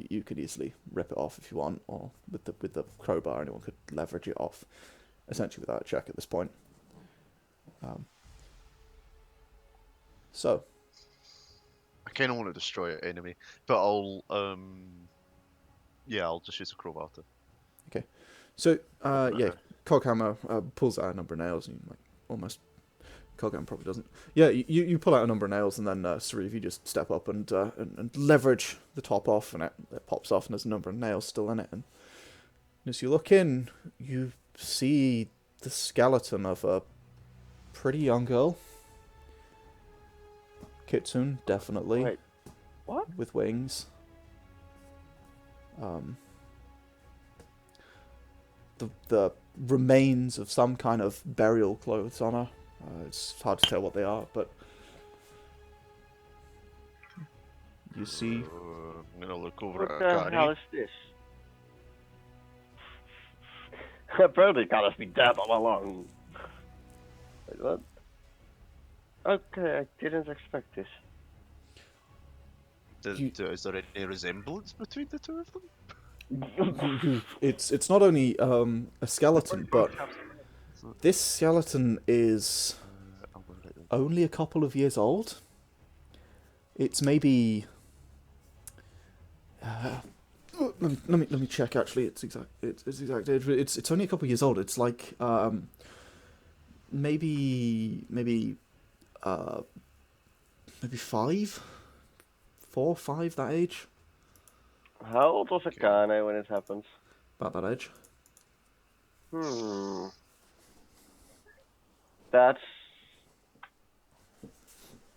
you could easily rip it off if you want, or with the crowbar, anyone could leverage it off, essentially without a check at this point. So,
I kind of want to destroy an enemy, but I'll just use a crowbar to.
so yeah, Coghammer pulls out a number of nails, and you almost. Coghammer probably doesn't. Yeah, you pull out a number of nails, and then Sauriv, you just step up and leverage the top off, and it pops off, and there's a number of nails still in it. And as you look in, you see the skeleton of a pretty young girl. Kitsune, definitely.
Wait, what?
With wings. The remains of some kind of burial clothes on her. It's hard to tell what they are, but you see.
I'm gonna look over
What
at
the hell
Akane.
is this? Apparently it has been dead all along. Wait, what? Okay, I didn't expect this.
Is there any resemblance between the two of them?
It's not only a skeleton, but this skeleton is
I'm gonna write them.
only a couple of years old. It's maybe. Let me check. Actually, it's exact age. It's only a couple of years old. It's like maybe 4 or 5 that age.
How old was Akane when it happens?
About that age.
That's...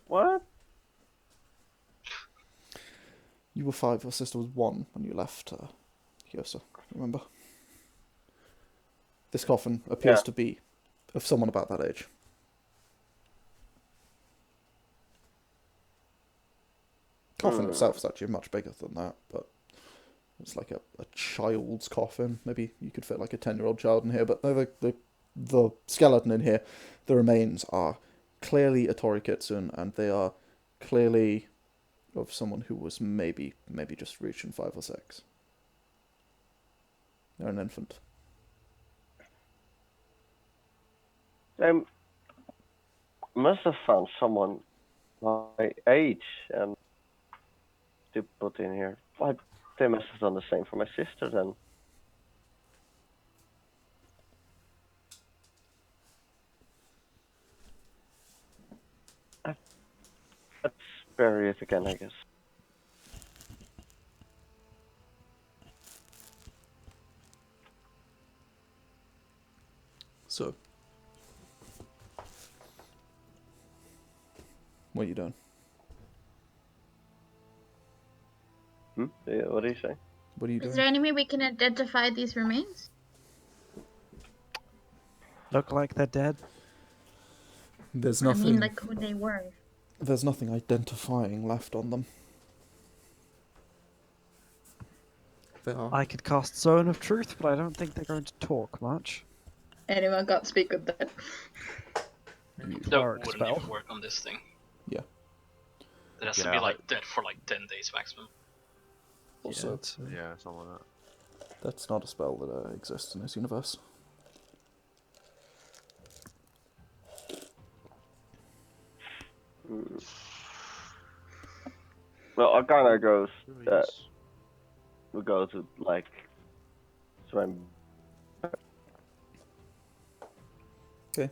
What?
You were 5, your sister was 1 when you left Yosa, remember? This coffin appears to be of someone about that age. Coffin itself is actually much bigger than that, but it's like a child's coffin. Maybe you could fit like a 10-year-old child in here, but the skeleton in here, the remains are clearly a Tori Kitsune, and they are clearly of someone who was maybe just reaching 5 or 6. They're an infant.
They must have found someone my age and to put in here. Why, they must have done the same for my sister then. Let's bury it again, I guess.
So, what are you doing?
Yeah, what do you say?
What are you
Is
doing?
there any way we can identify these remains?
Look like they're dead.
There's
I
nothing.
mean, like who they were.
There's nothing identifying left on them. They are.
I could cast Zone of Truth, but I don't think they're going to talk much.
Anyone got speak with that?
That
Cleric
wouldn't
spell.
even work on this thing.
Yeah.
It has to
Yeah,
be like dead for like 10 days maximum.
Also,
Yeah, something like that.
that's not a spell that exists in this universe.
Well, Akane goes that we go to like swim.
Okay.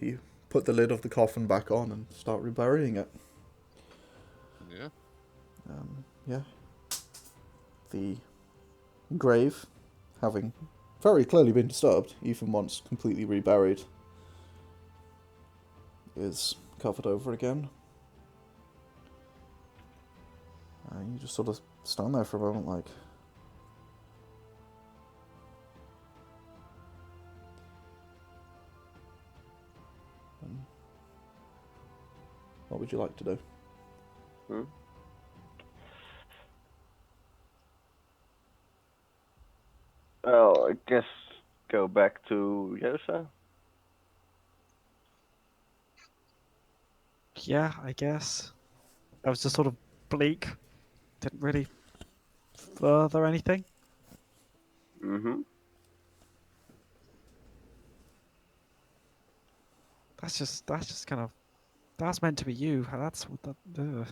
You put the lid of the coffin back on and start reburying it.
Yeah.
Yeah. The grave, having very clearly been disturbed, even once completely reburied, is covered over again. You just sort of stand there for a moment like... what would you like to do?
Well, I guess go back to Yosa.
Yeah, I guess. That was just sort of bleak. Didn't really further anything. That's just kind of... That's meant to be you. That's what the...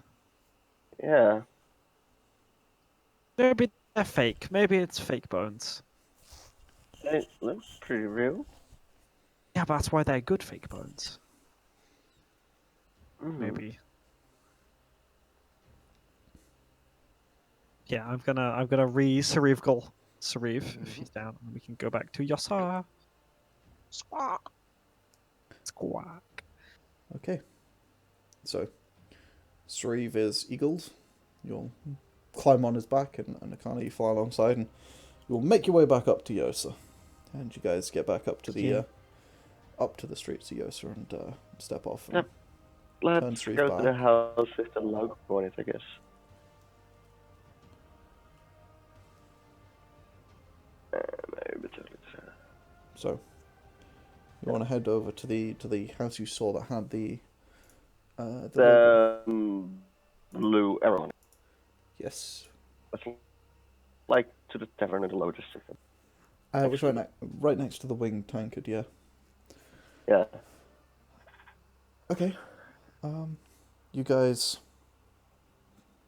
Yeah.
Maybe they're fake. Maybe it's fake bones.
They look pretty real.
Yeah, but that's why they're good fake bones. Maybe. Yeah, I'm gonna re-Sauriv if he's down, and we can go back to Yosa. Squawk. Squawk.
Okay. So, Sauriv is eagled. You'll climb on his back, and Akane, you fly alongside, and you'll make your way back up to Yosa. And you guys get back up to the streets of Yosa and step off. And
Let's
Sauriv
go
back.
to the house with the logo on it, I guess.
So, you want to head over to the house you saw that had the logo.
Blue arrow on it.
Yes.
Like to the tavern in the Low District.
It was right next to the winged tankard, yeah.
Yeah.
Okay. You guys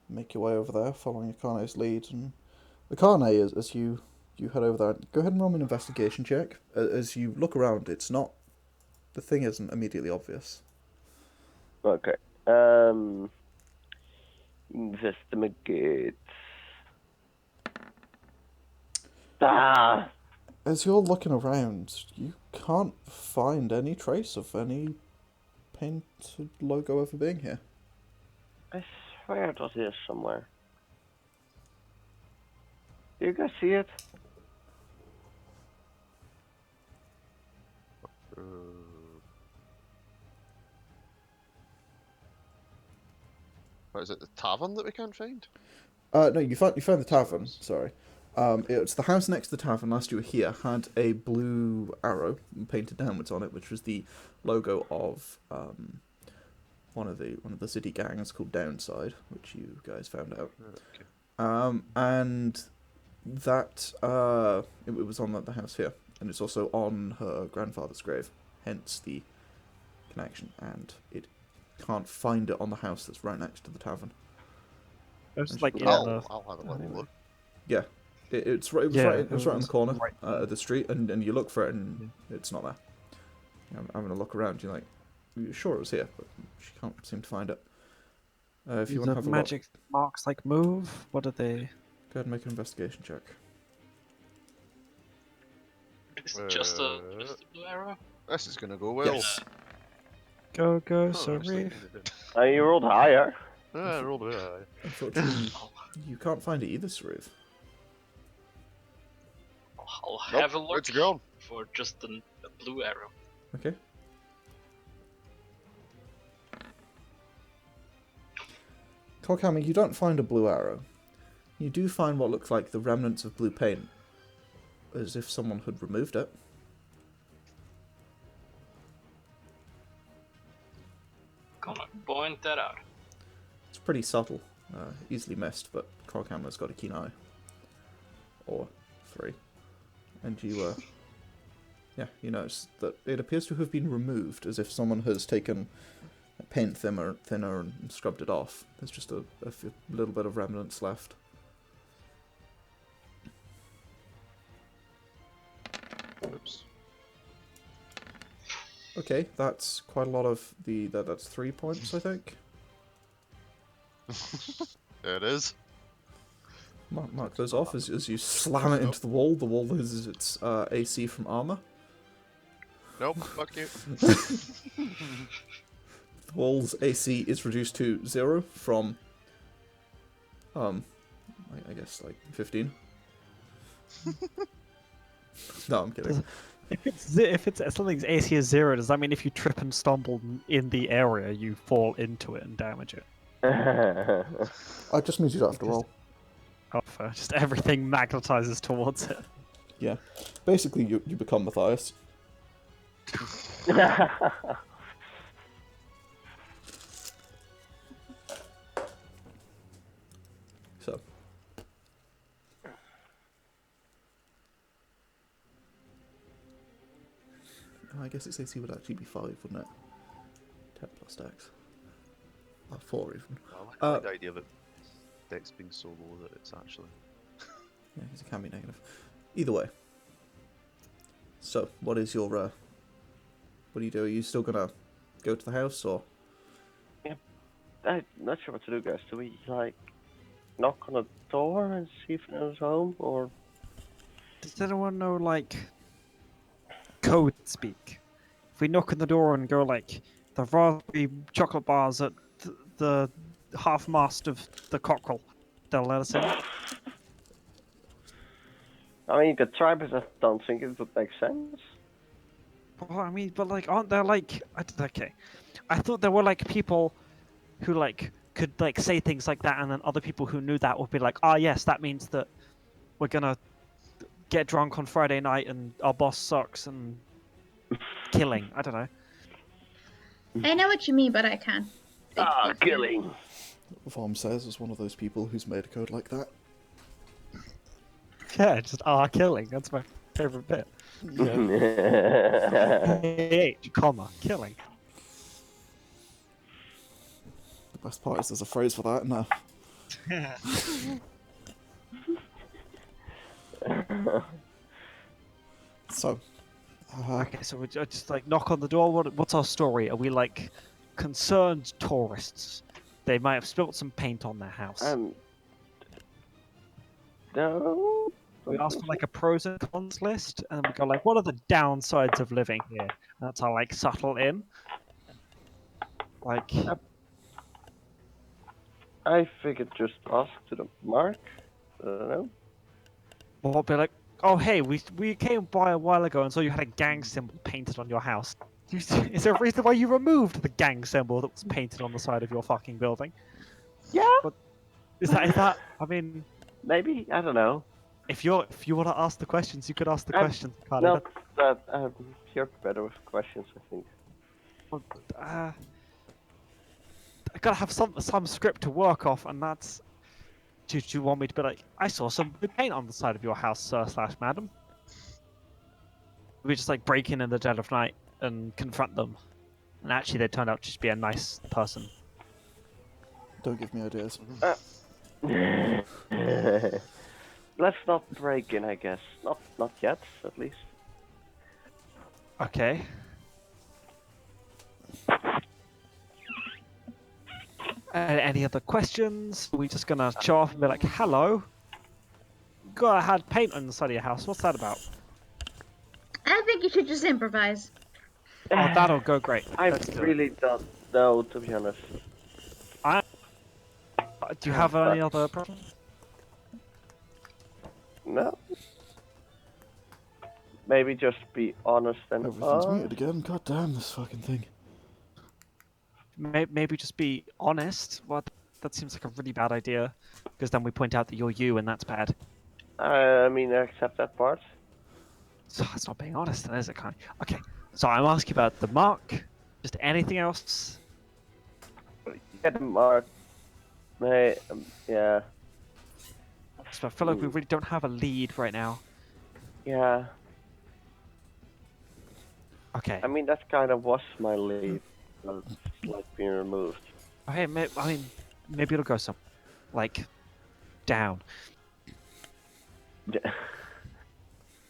make your way over there, following Akane's lead, and Akane, as you head over there, go ahead and roll me an investigation check. As you look around, the thing isn't immediately obvious.
Okay. Investigate. Ah!
As you're looking around, you can't find any trace of any painted logo ever being here.
I swear it was here somewhere. Do you guys see it?
What is it? The tavern that we can't find?
No, you found the tavern. Sorry, it's the house next to the tavern. Last you were here had a blue arrow painted downwards on it, which was the logo of one of the city gangs called Downside, which you guys found out.
Okay.
And that it was on the house here, and it's also on her grandfather's grave. Hence the connection, and it can't find it on the house that's right next to the tavern.
It's like in
I'll
the.
have a little look.
Yeah, it's right.
Yeah,
It was right on the corner
right.
of the street, and you look for it, and it's not there. I'm having a look around. You're like, you're sure it was here, but she can't seem to find it. If you want to have a
magic marks like move? What are they?
look, go ahead and make an investigation check.
Is it just a blue arrow?
This is gonna go well.
Yes.
Go,
Oh, I was
Sauriv.
thinking it did.
You rolled higher.
I rolled a bit high.
Unfortunately, you can't find it either, Sauriv.
I'll
Nope,
have a look
it's gone.
for just a blue arrow.
Okay. Coghammer, you don't find a blue arrow. You do find what looks like the remnants of blue paint, as if someone had removed it.
Gonna point that out.
It's pretty subtle, easily missed, but Coghammer's got a keen eye. Or three. And you, you notice that it appears to have been removed, as if someone has taken paint thinner and scrubbed it off. There's just a little bit of remnants left.
Oops.
Okay, that's quite a lot of that's 3 points, I think.
There it is.
Mark those off as you slam it into the wall. The wall loses its AC from armor.
Nope, fuck you.
The wall's AC is reduced to 0 from, I guess like 15. No, I'm kidding.
If something's AC is 0, does that mean if you trip and stumble in the area, you fall into it and damage it?
It just means you don't have to roll.
Oh, fair. Just everything magnetizes towards it.
Yeah. Basically, you become Mathias. So. I guess its AC would actually be 5, wouldn't it? 10 plus dex. 4 even.
I like the idea of it dex being so low that it's actually...
Yeah, because it can be negative. Either way. So, what is your, what do you do? Are you still gonna go to the house, or?
I'm not sure what to do, guys. Do we, like, knock on the door and see if anyone's home, or...
Does anyone know, like, code speak? If we knock on the door and go, like, the raspberry chocolate bars at the half-mast of the cockerel, they'll let us in?
I mean, you could try, but I don't think it would make sense.
Well, I mean, but, like, aren't there, like... Okay. I thought there were, like, people who, like, could, like, say things like that, and then other people who knew that would be like, ah, yes, that means that we're gonna get drunk on Friday night and our boss sucks and killing. I don't know.
I know what you mean, but I can't.
Killing.
Vom says is one of those people who's made a code like that.
Yeah, just killing. That's my favorite bit.
Yeah.
H, comma, killing.
The best part is there's a phrase for that, no. So,
Okay, so we just like knock on the door. What's our story? Are we like concerned tourists? They might have spilt some paint on their house.
No,
We ask for like a pros and cons list, and we go like, what are the downsides of living here? And that's our like subtle in. Like,
I figured just ask to the mark. I don't know.
we'll be like, oh hey, we came by a while ago and saw you had a gang symbol painted on your house. Is there a reason why you removed the gang symbol that was painted on the side of your fucking building?
Yeah.
What, is that? I mean,
Maybe, I don't know.
if you want to ask the questions, you could ask the questions. Carly.
No, that you're better with questions, I think.
I gotta have some script to work off, and that's. Do you want me to be like, I saw some blue paint on the side of your house, sir/madam? We just like break in the dead of night and confront them, and actually they turned out to just be a nice person.
Don't give me ideas.
Let's not break in, I guess. Not yet, at least.
Okay. Any other questions? We're just gonna show off and be like, hello. Got had paint on the side of your house. What's that about?
I think you should just improvise.
Oh, that'll go great.
I
Let's do it.
really don't know, to be honest.
Do you have any other problems?
No. Maybe just be honest and
Everything's muted again. God damn this fucking thing.
Maybe just be honest. What? That seems like a really bad idea, because then we point out that you're you, and that's bad.
I mean, I accept that part.
So that's not being honest, then, is it, Connie? Okay. So I'm asking about the mark. Just anything else?
Get the mark. Yeah.
So I feel like we really don't have a lead right now.
Yeah.
Okay.
I mean, that kind of was my lead. Like being removed.
Okay. I mean, maybe it'll go some, like, down.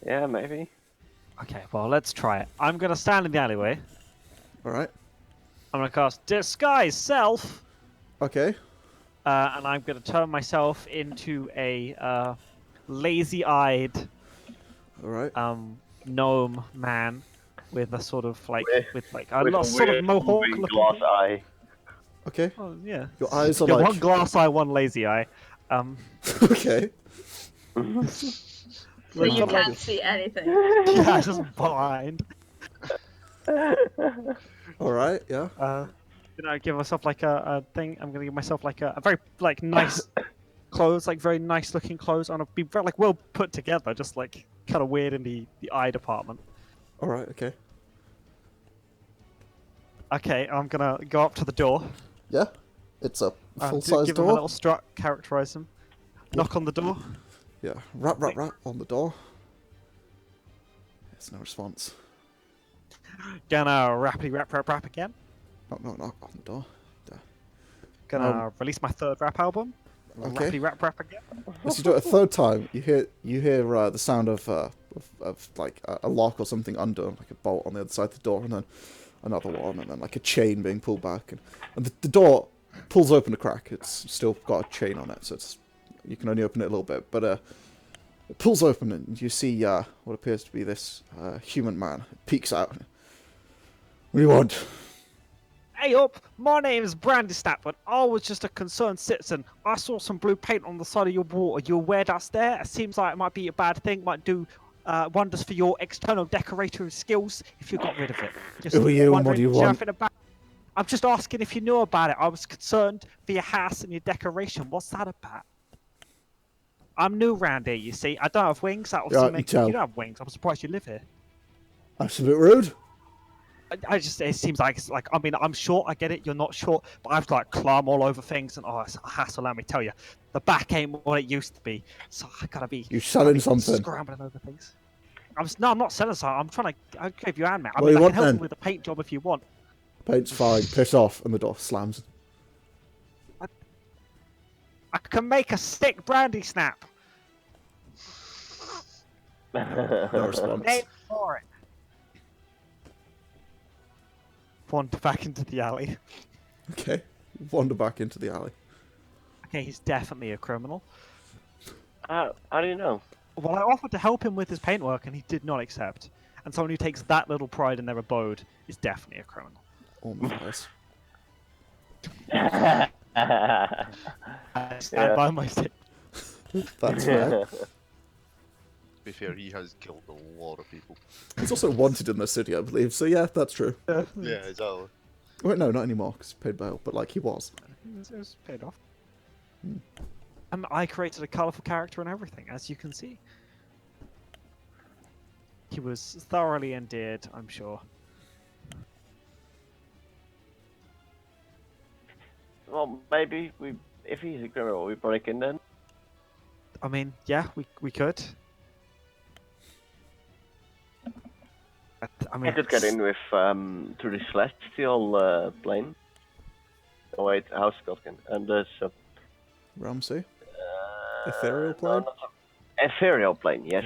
Yeah, maybe.
Okay. Well, let's try it. I'm gonna stand in the alleyway.
Alright.
I'm gonna cast Disguise Self.
Okay.
And I'm going to turn myself into a lazy-eyed
Alright.
gnome man with a sort of like
With
a
a
sort of
weird
mohawk
moving
looking.
glass eye.
Okay.
Oh yeah.
Your eyes are
Yeah,
like...
one glass eye, one lazy eye.
Okay.
So you can't see anything.
Yeah, just blind.
Alright, yeah.
Give myself like a thing. I'm gonna give myself like a very like nice clothes, like very nice looking clothes, and I'll be very like well put together, just like kind of weird in the eye department.
Alright, okay.
Okay, I'm gonna go up to the door.
Yeah. It's a full-size
Give him a
door.
little strut, characterize him. Knock on the door.
Yeah. Rap on the door. There's no response.
Gonna rappity rap again.
Knock on the door.
Gonna release my third rap album.
Okay.
Rappity rap again.
As you do it a third time, you hear the sound of like a lock or something under, like a bolt on the other side of the door, and then another one, and then like a chain being pulled back, and the door pulls open a crack. It's still got a chain on it, so you can only open it a little bit, but it pulls open, and you see what appears to be this human man. It peeks out. What do you want?
Hey up, my name is Brandy Snapwood. I was just a concerned citizen. I saw some blue paint on the side of your wall. Are you aware that's there? It seems like it might be a bad thing. Might do wonders for your external decorating skills if you got rid of it. Just
Who are you and what do you
wondering,
want?
nothing about- I'm just asking if you knew about it. I was concerned for your house and your decoration. What's that about? I'm new round here, you see. I don't have wings. That
Yeah, I
also
can
makes
tell.
you don't have wings. I'm surprised you live here.
That's a bit rude.
It seems like it's like, I mean, I'm short, I get it, you're not short, but I've like climb all over things, and oh, it's a hassle, let me tell you. The back ain't what it used to be, so I gotta be...
You selling something?
Scrambling over things. No, I'm not selling something, I'm trying to... I'll give you a hand, man. I
What do
mean,
you
I
want
can help
then?
you with a paint job if you want.
Paint's fine. Piss off, and the door slams.
I can make a stick brandy snap.
No response.
Name for it. Wander back into the alley.
Okay. Wander back into the alley.
Okay, he's definitely a criminal.
How do you know?
Well, I offered to help him with his paintwork, and he did not accept. And someone who takes that little pride in their abode is definitely a criminal.
Oh, Mathias.
I stand by my statement.
That's fair.
To be fair, he has killed a lot of people.
He's also wanted in the city, I believe. So yeah, that's true.
Yeah, exactly.
Wait, no, not anymore, because he paid bail. But like he was.
It was paid off. I created a colourful character and everything, as you can see. He was thoroughly endeared, I'm sure.
Well, maybe if he's a criminal, we break in then.
I mean, yeah, we could. But, I mean,
I could get in with through the celestial plane. Oh wait, how's Scotland? And so
Ramsey? Ethereal plane?
ethereal plane, yes.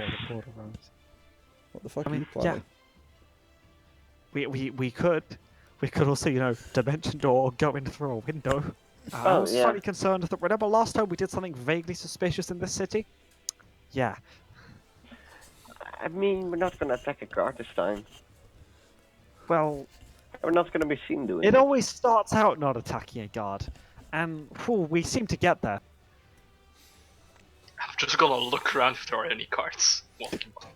What the fuck
I
are
mean,
you planning?
We could. We could also, dimension door go in through a window. I was
yeah.
slightly concerned that remember last time we did something vaguely suspicious in this city? Yeah.
I mean, we're not gonna attack a guard this time.
Well,
We're not gonna be seen doing
it always starts out not attacking a guard. And we seem to get there.
I'm just gonna look around if there are any cards. Walking by.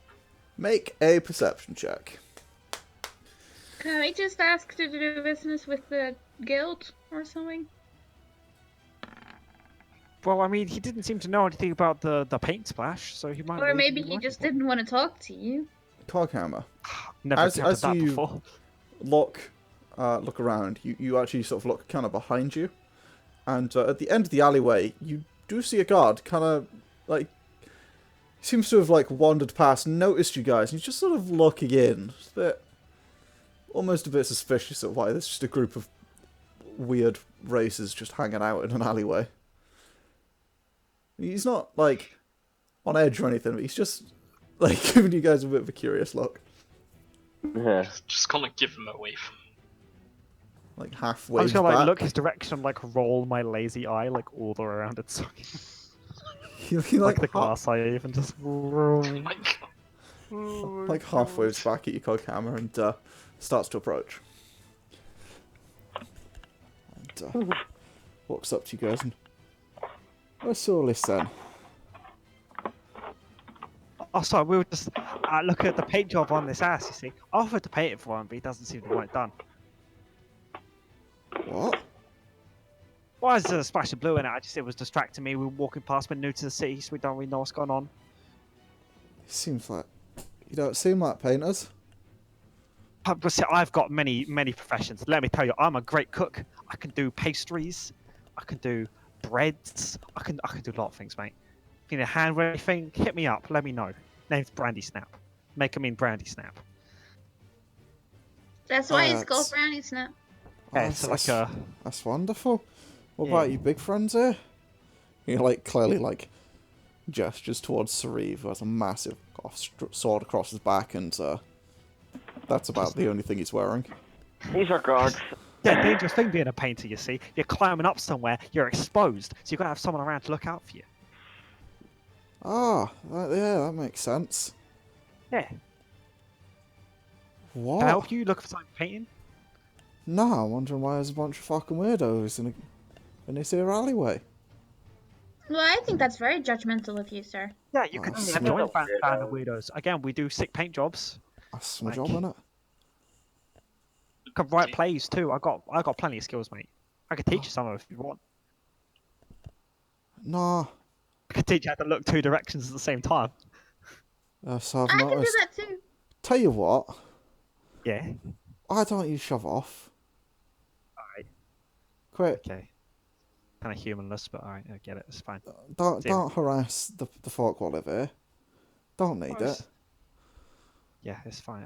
Make a perception check.
Can we just ask to do business with the guild or something?
Well, I mean, he didn't seem to know anything about the paint splash, so he might.
Or
not
maybe
even be
he
working
just
for it.
didn't want to talk to you.
Coghammer.
Never
as
encountered that
you-
before.
Look around. You actually sort of look kind of behind you, and at the end of the alleyway, you do see a guard. Kind of like seems to have like wandered past, noticed you guys, and he's just sort of looking in. It's almost a bit suspicious of why there's just a group of weird races just hanging out in an alleyway. He's not like on edge or anything, but he's just like giving you guys a bit of a curious look.
Yeah.
Just gonna give him a wave.
Like
I
halfway
was gonna
back.
like look his direction and like roll my lazy eye like all the way around its
He
like the
half-
glass eye even just
Oh my god.
like halfway back at your Coghammer and starts to approach. And walks up to you guys and let's all listen.
Oh, sorry, we were just looking at the paint job on this ass, you see. I offered to paint it for him, but he doesn't seem to want it done.
What?
Why is there a splash of blue in it? It was distracting me. We were walking past, we're new to the city, so we don't really know what's going on.
Seems like you don't seem like painters.
But see, I've got many professions. Let me tell you, I'm a great cook. I can do pastries. I can do breads. I can do a lot of things, mate. If you need a hand or anything, hit me up. Let me know. Name's Brandy Snap. Make him mean Brandy Snap.
That's why it's
That's-
called Brownie Snap.
Yeah, so like a
That's wonderful. What
Yeah.
about you big friends here? He like clearly like gestures towards Sauriv, who has a massive sword across his back, and that's about the only thing he's wearing.
These are guards.
yeah, dangerous thing being a painter. You see, you're climbing up somewhere, you're exposed, so you've got to have someone around to look out for you.
Ah, yeah, that makes sense.
Yeah.
What?
Can I help you look for something painting?
No, I'm wondering why there's a bunch of fucking weirdos in this here alleyway.
Well, I think that's very judgmental of you, sir.
Yeah, you
Oh,
can
I
join
smell
a band of weirdos. Again, we do sick paint jobs.
That's my
Like-
job, innit?
Can write plays too. I got plenty of skills, mate. I could teach you some of it if you want.
Nah,
I could teach you how to look two directions at the same time.
so I've
I can do
noticed.
that too.
Tell you what,
Yeah.
why don't you shove off?
Alright.
Quick,
Okay. Kind of humanless, but alright, I get it. It's fine.
don't
Zero.
harass the folk while live here. Don't need it.
Yeah, it's fine.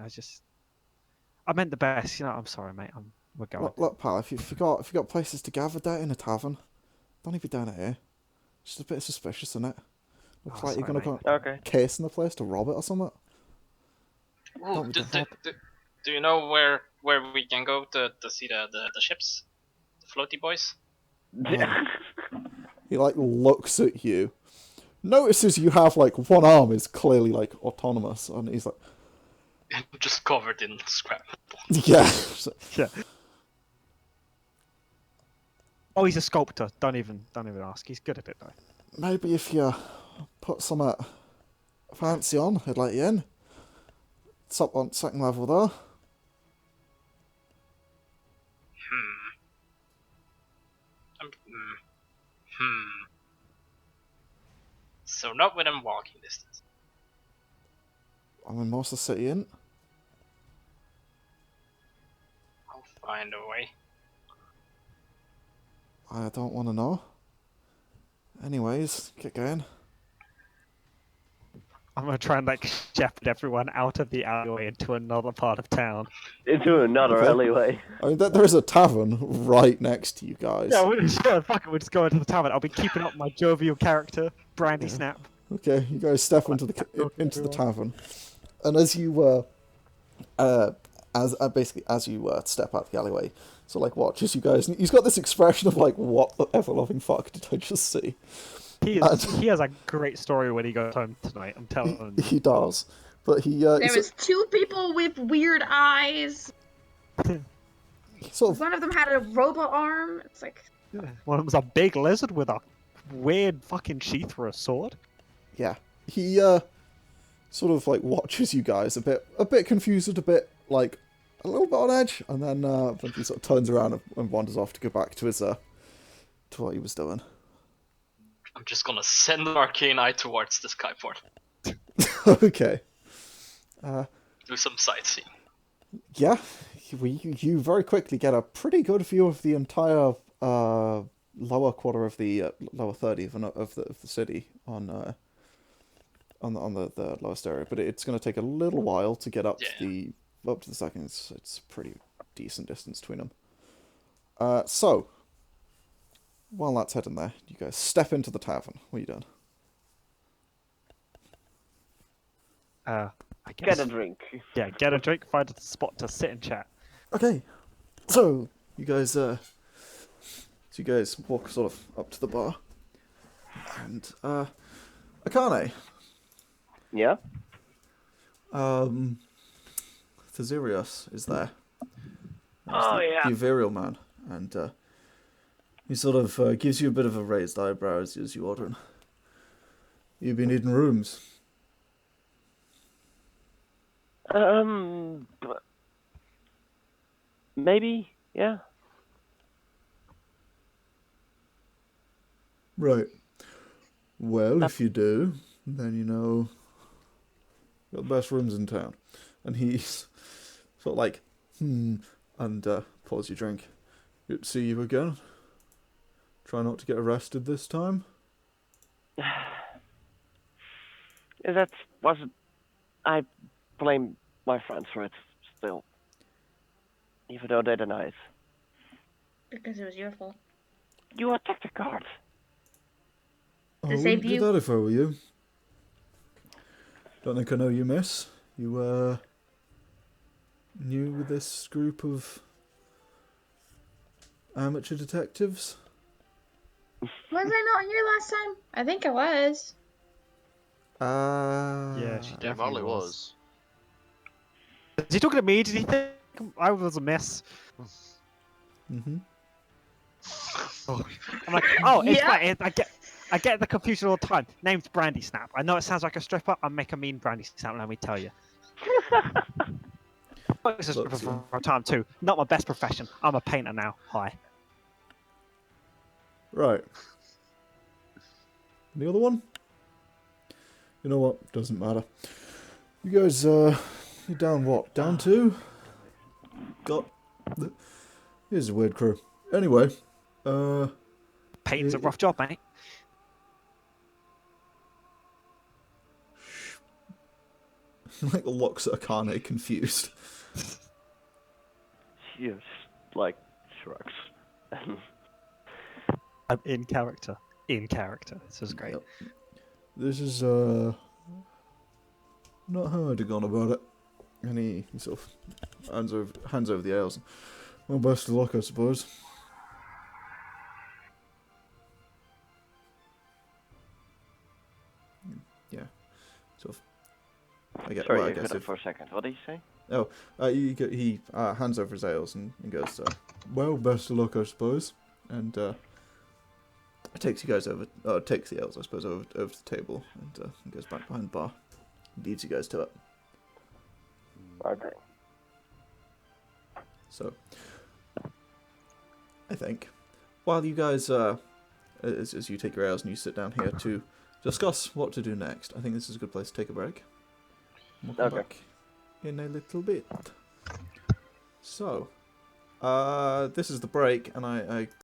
I meant the best. I'm sorry, mate. We're going.
Look, pal, if you got places to gather there in a tavern, don't even be down here. Just a bit suspicious, isn't it? Looks
Oh,
like you're
sorry,
gonna
mate.
go
Okay.
casing the place to rob it or something.
Ooh,
Don't
do,
be
do, do, do you know where we can go to see the ships? The floaty boys?
He like looks at you, notices you have, like, one arm is clearly, like, autonomous, and he's like,
Just covered in scrap.
yeah.
Yeah. Oh, he's a sculptor. Don't even ask. He's good at it though.
Maybe if you put some fancy on, I'd let you in. It's up on second level there.
So not within walking distance.
I'm in most of the city, in.
I'll find a way.
I don't want to know. Anyways, get going.
I'm gonna try and like shepherd everyone out of the alleyway into another part of town.
Into another
Okay.
alleyway.
I mean, there is a tavern right next to you guys.
Yeah, fuck it, we'll just go into the tavern. I'll be keeping up my jovial character, Brandy Snap.
Okay, you guys step into the tavern, and as you as you step out the alleyway, so like watches you guys, and he's got this expression of like, what the ever loving fuck did I just see?
He has a great story when he goes home tonight. I'm telling you.
He does, but he
There was two people with weird eyes.
sort of
One of them had a robot arm. It's like,
One of them's a big lizard with a weird fucking sheath for a sword.
yeah, he sort of like watches you guys a bit confused, a bit like a little bit on edge, and then he sort of turns around and wanders off to go back to his to what he was doing.
I'm just gonna send an arcane eye towards the skyport.
Okay.
Do some sightseeing.
Yeah, you very quickly get a pretty good view of the entire lower quarter of the lower 30 of the city on the lowest area, but it's going to take a little while to get up to the second. It's a pretty decent distance between them. So while that's heading there, you guys step into the tavern. What are you doing?
I guess.
Get a drink.
Yeah, get a drink, find a spot to sit and chat.
Okay, so you guys walk sort of up to the bar, and Akane,
Yeah?
Theserius is there.
Yeah.
The Imperial man, and he sort of gives you a bit of a raised eyebrow as you order him. You've been needing rooms.
Maybe, yeah.
Right. Well, if you do, then you know got the best rooms in town. And he's sort of like, and pours your drink. Good to see you again. Try not to get arrested this time.
That wasn't... I blame my friends for it, still. Even though they deny it.
because it was your fault.
You attacked the guard.
I
To
wouldn't
save
do
you.
that if I were you. Don't think I know you, miss. You, new with this group of amateur detectives?
Was I not here last time? I think I was.
Yeah, she
Yeah,
definitely
Marlie was.
Is he talking to me? Did he think I was a mess?
Mm-hmm.
I'm like, oh, it's
Yeah.
fine. I get the confusion all the time. Name's Brandy Snap. I know it sounds like a stripper. I make a mean Brandy Snap. Let me tell you. This is
Look,
for a time too. Not my best profession. I'm a painter now. Hi.
Right. The other one? You know what? Doesn't matter. You guys, you're down what? Down 2? Here's a weird crew. Anyway,
Painting's a rough job, mate.
like looks at Akane confused.
She just, like, shrugs.
I'm in character. In character. This is great.
Yep. This is, not how I'd have gone about it. And he sort of hands over the ales. Well, best of luck, I suppose. sort of. I get.
Sorry,
Well, I
you
guess
cut it
if
for a second. What did you say?
he hands over his ales and goes, well, best of luck, I suppose, and takes you guys over. Takes the ales, I suppose, over to the table and goes back behind the bar. Leads you guys to it.
Okay.
So, I think, while you guys, as you take your ales and you sit down here to discuss what to do next, I think this is a good place to take a break. We'll come back in a little bit. So, this is the break, and I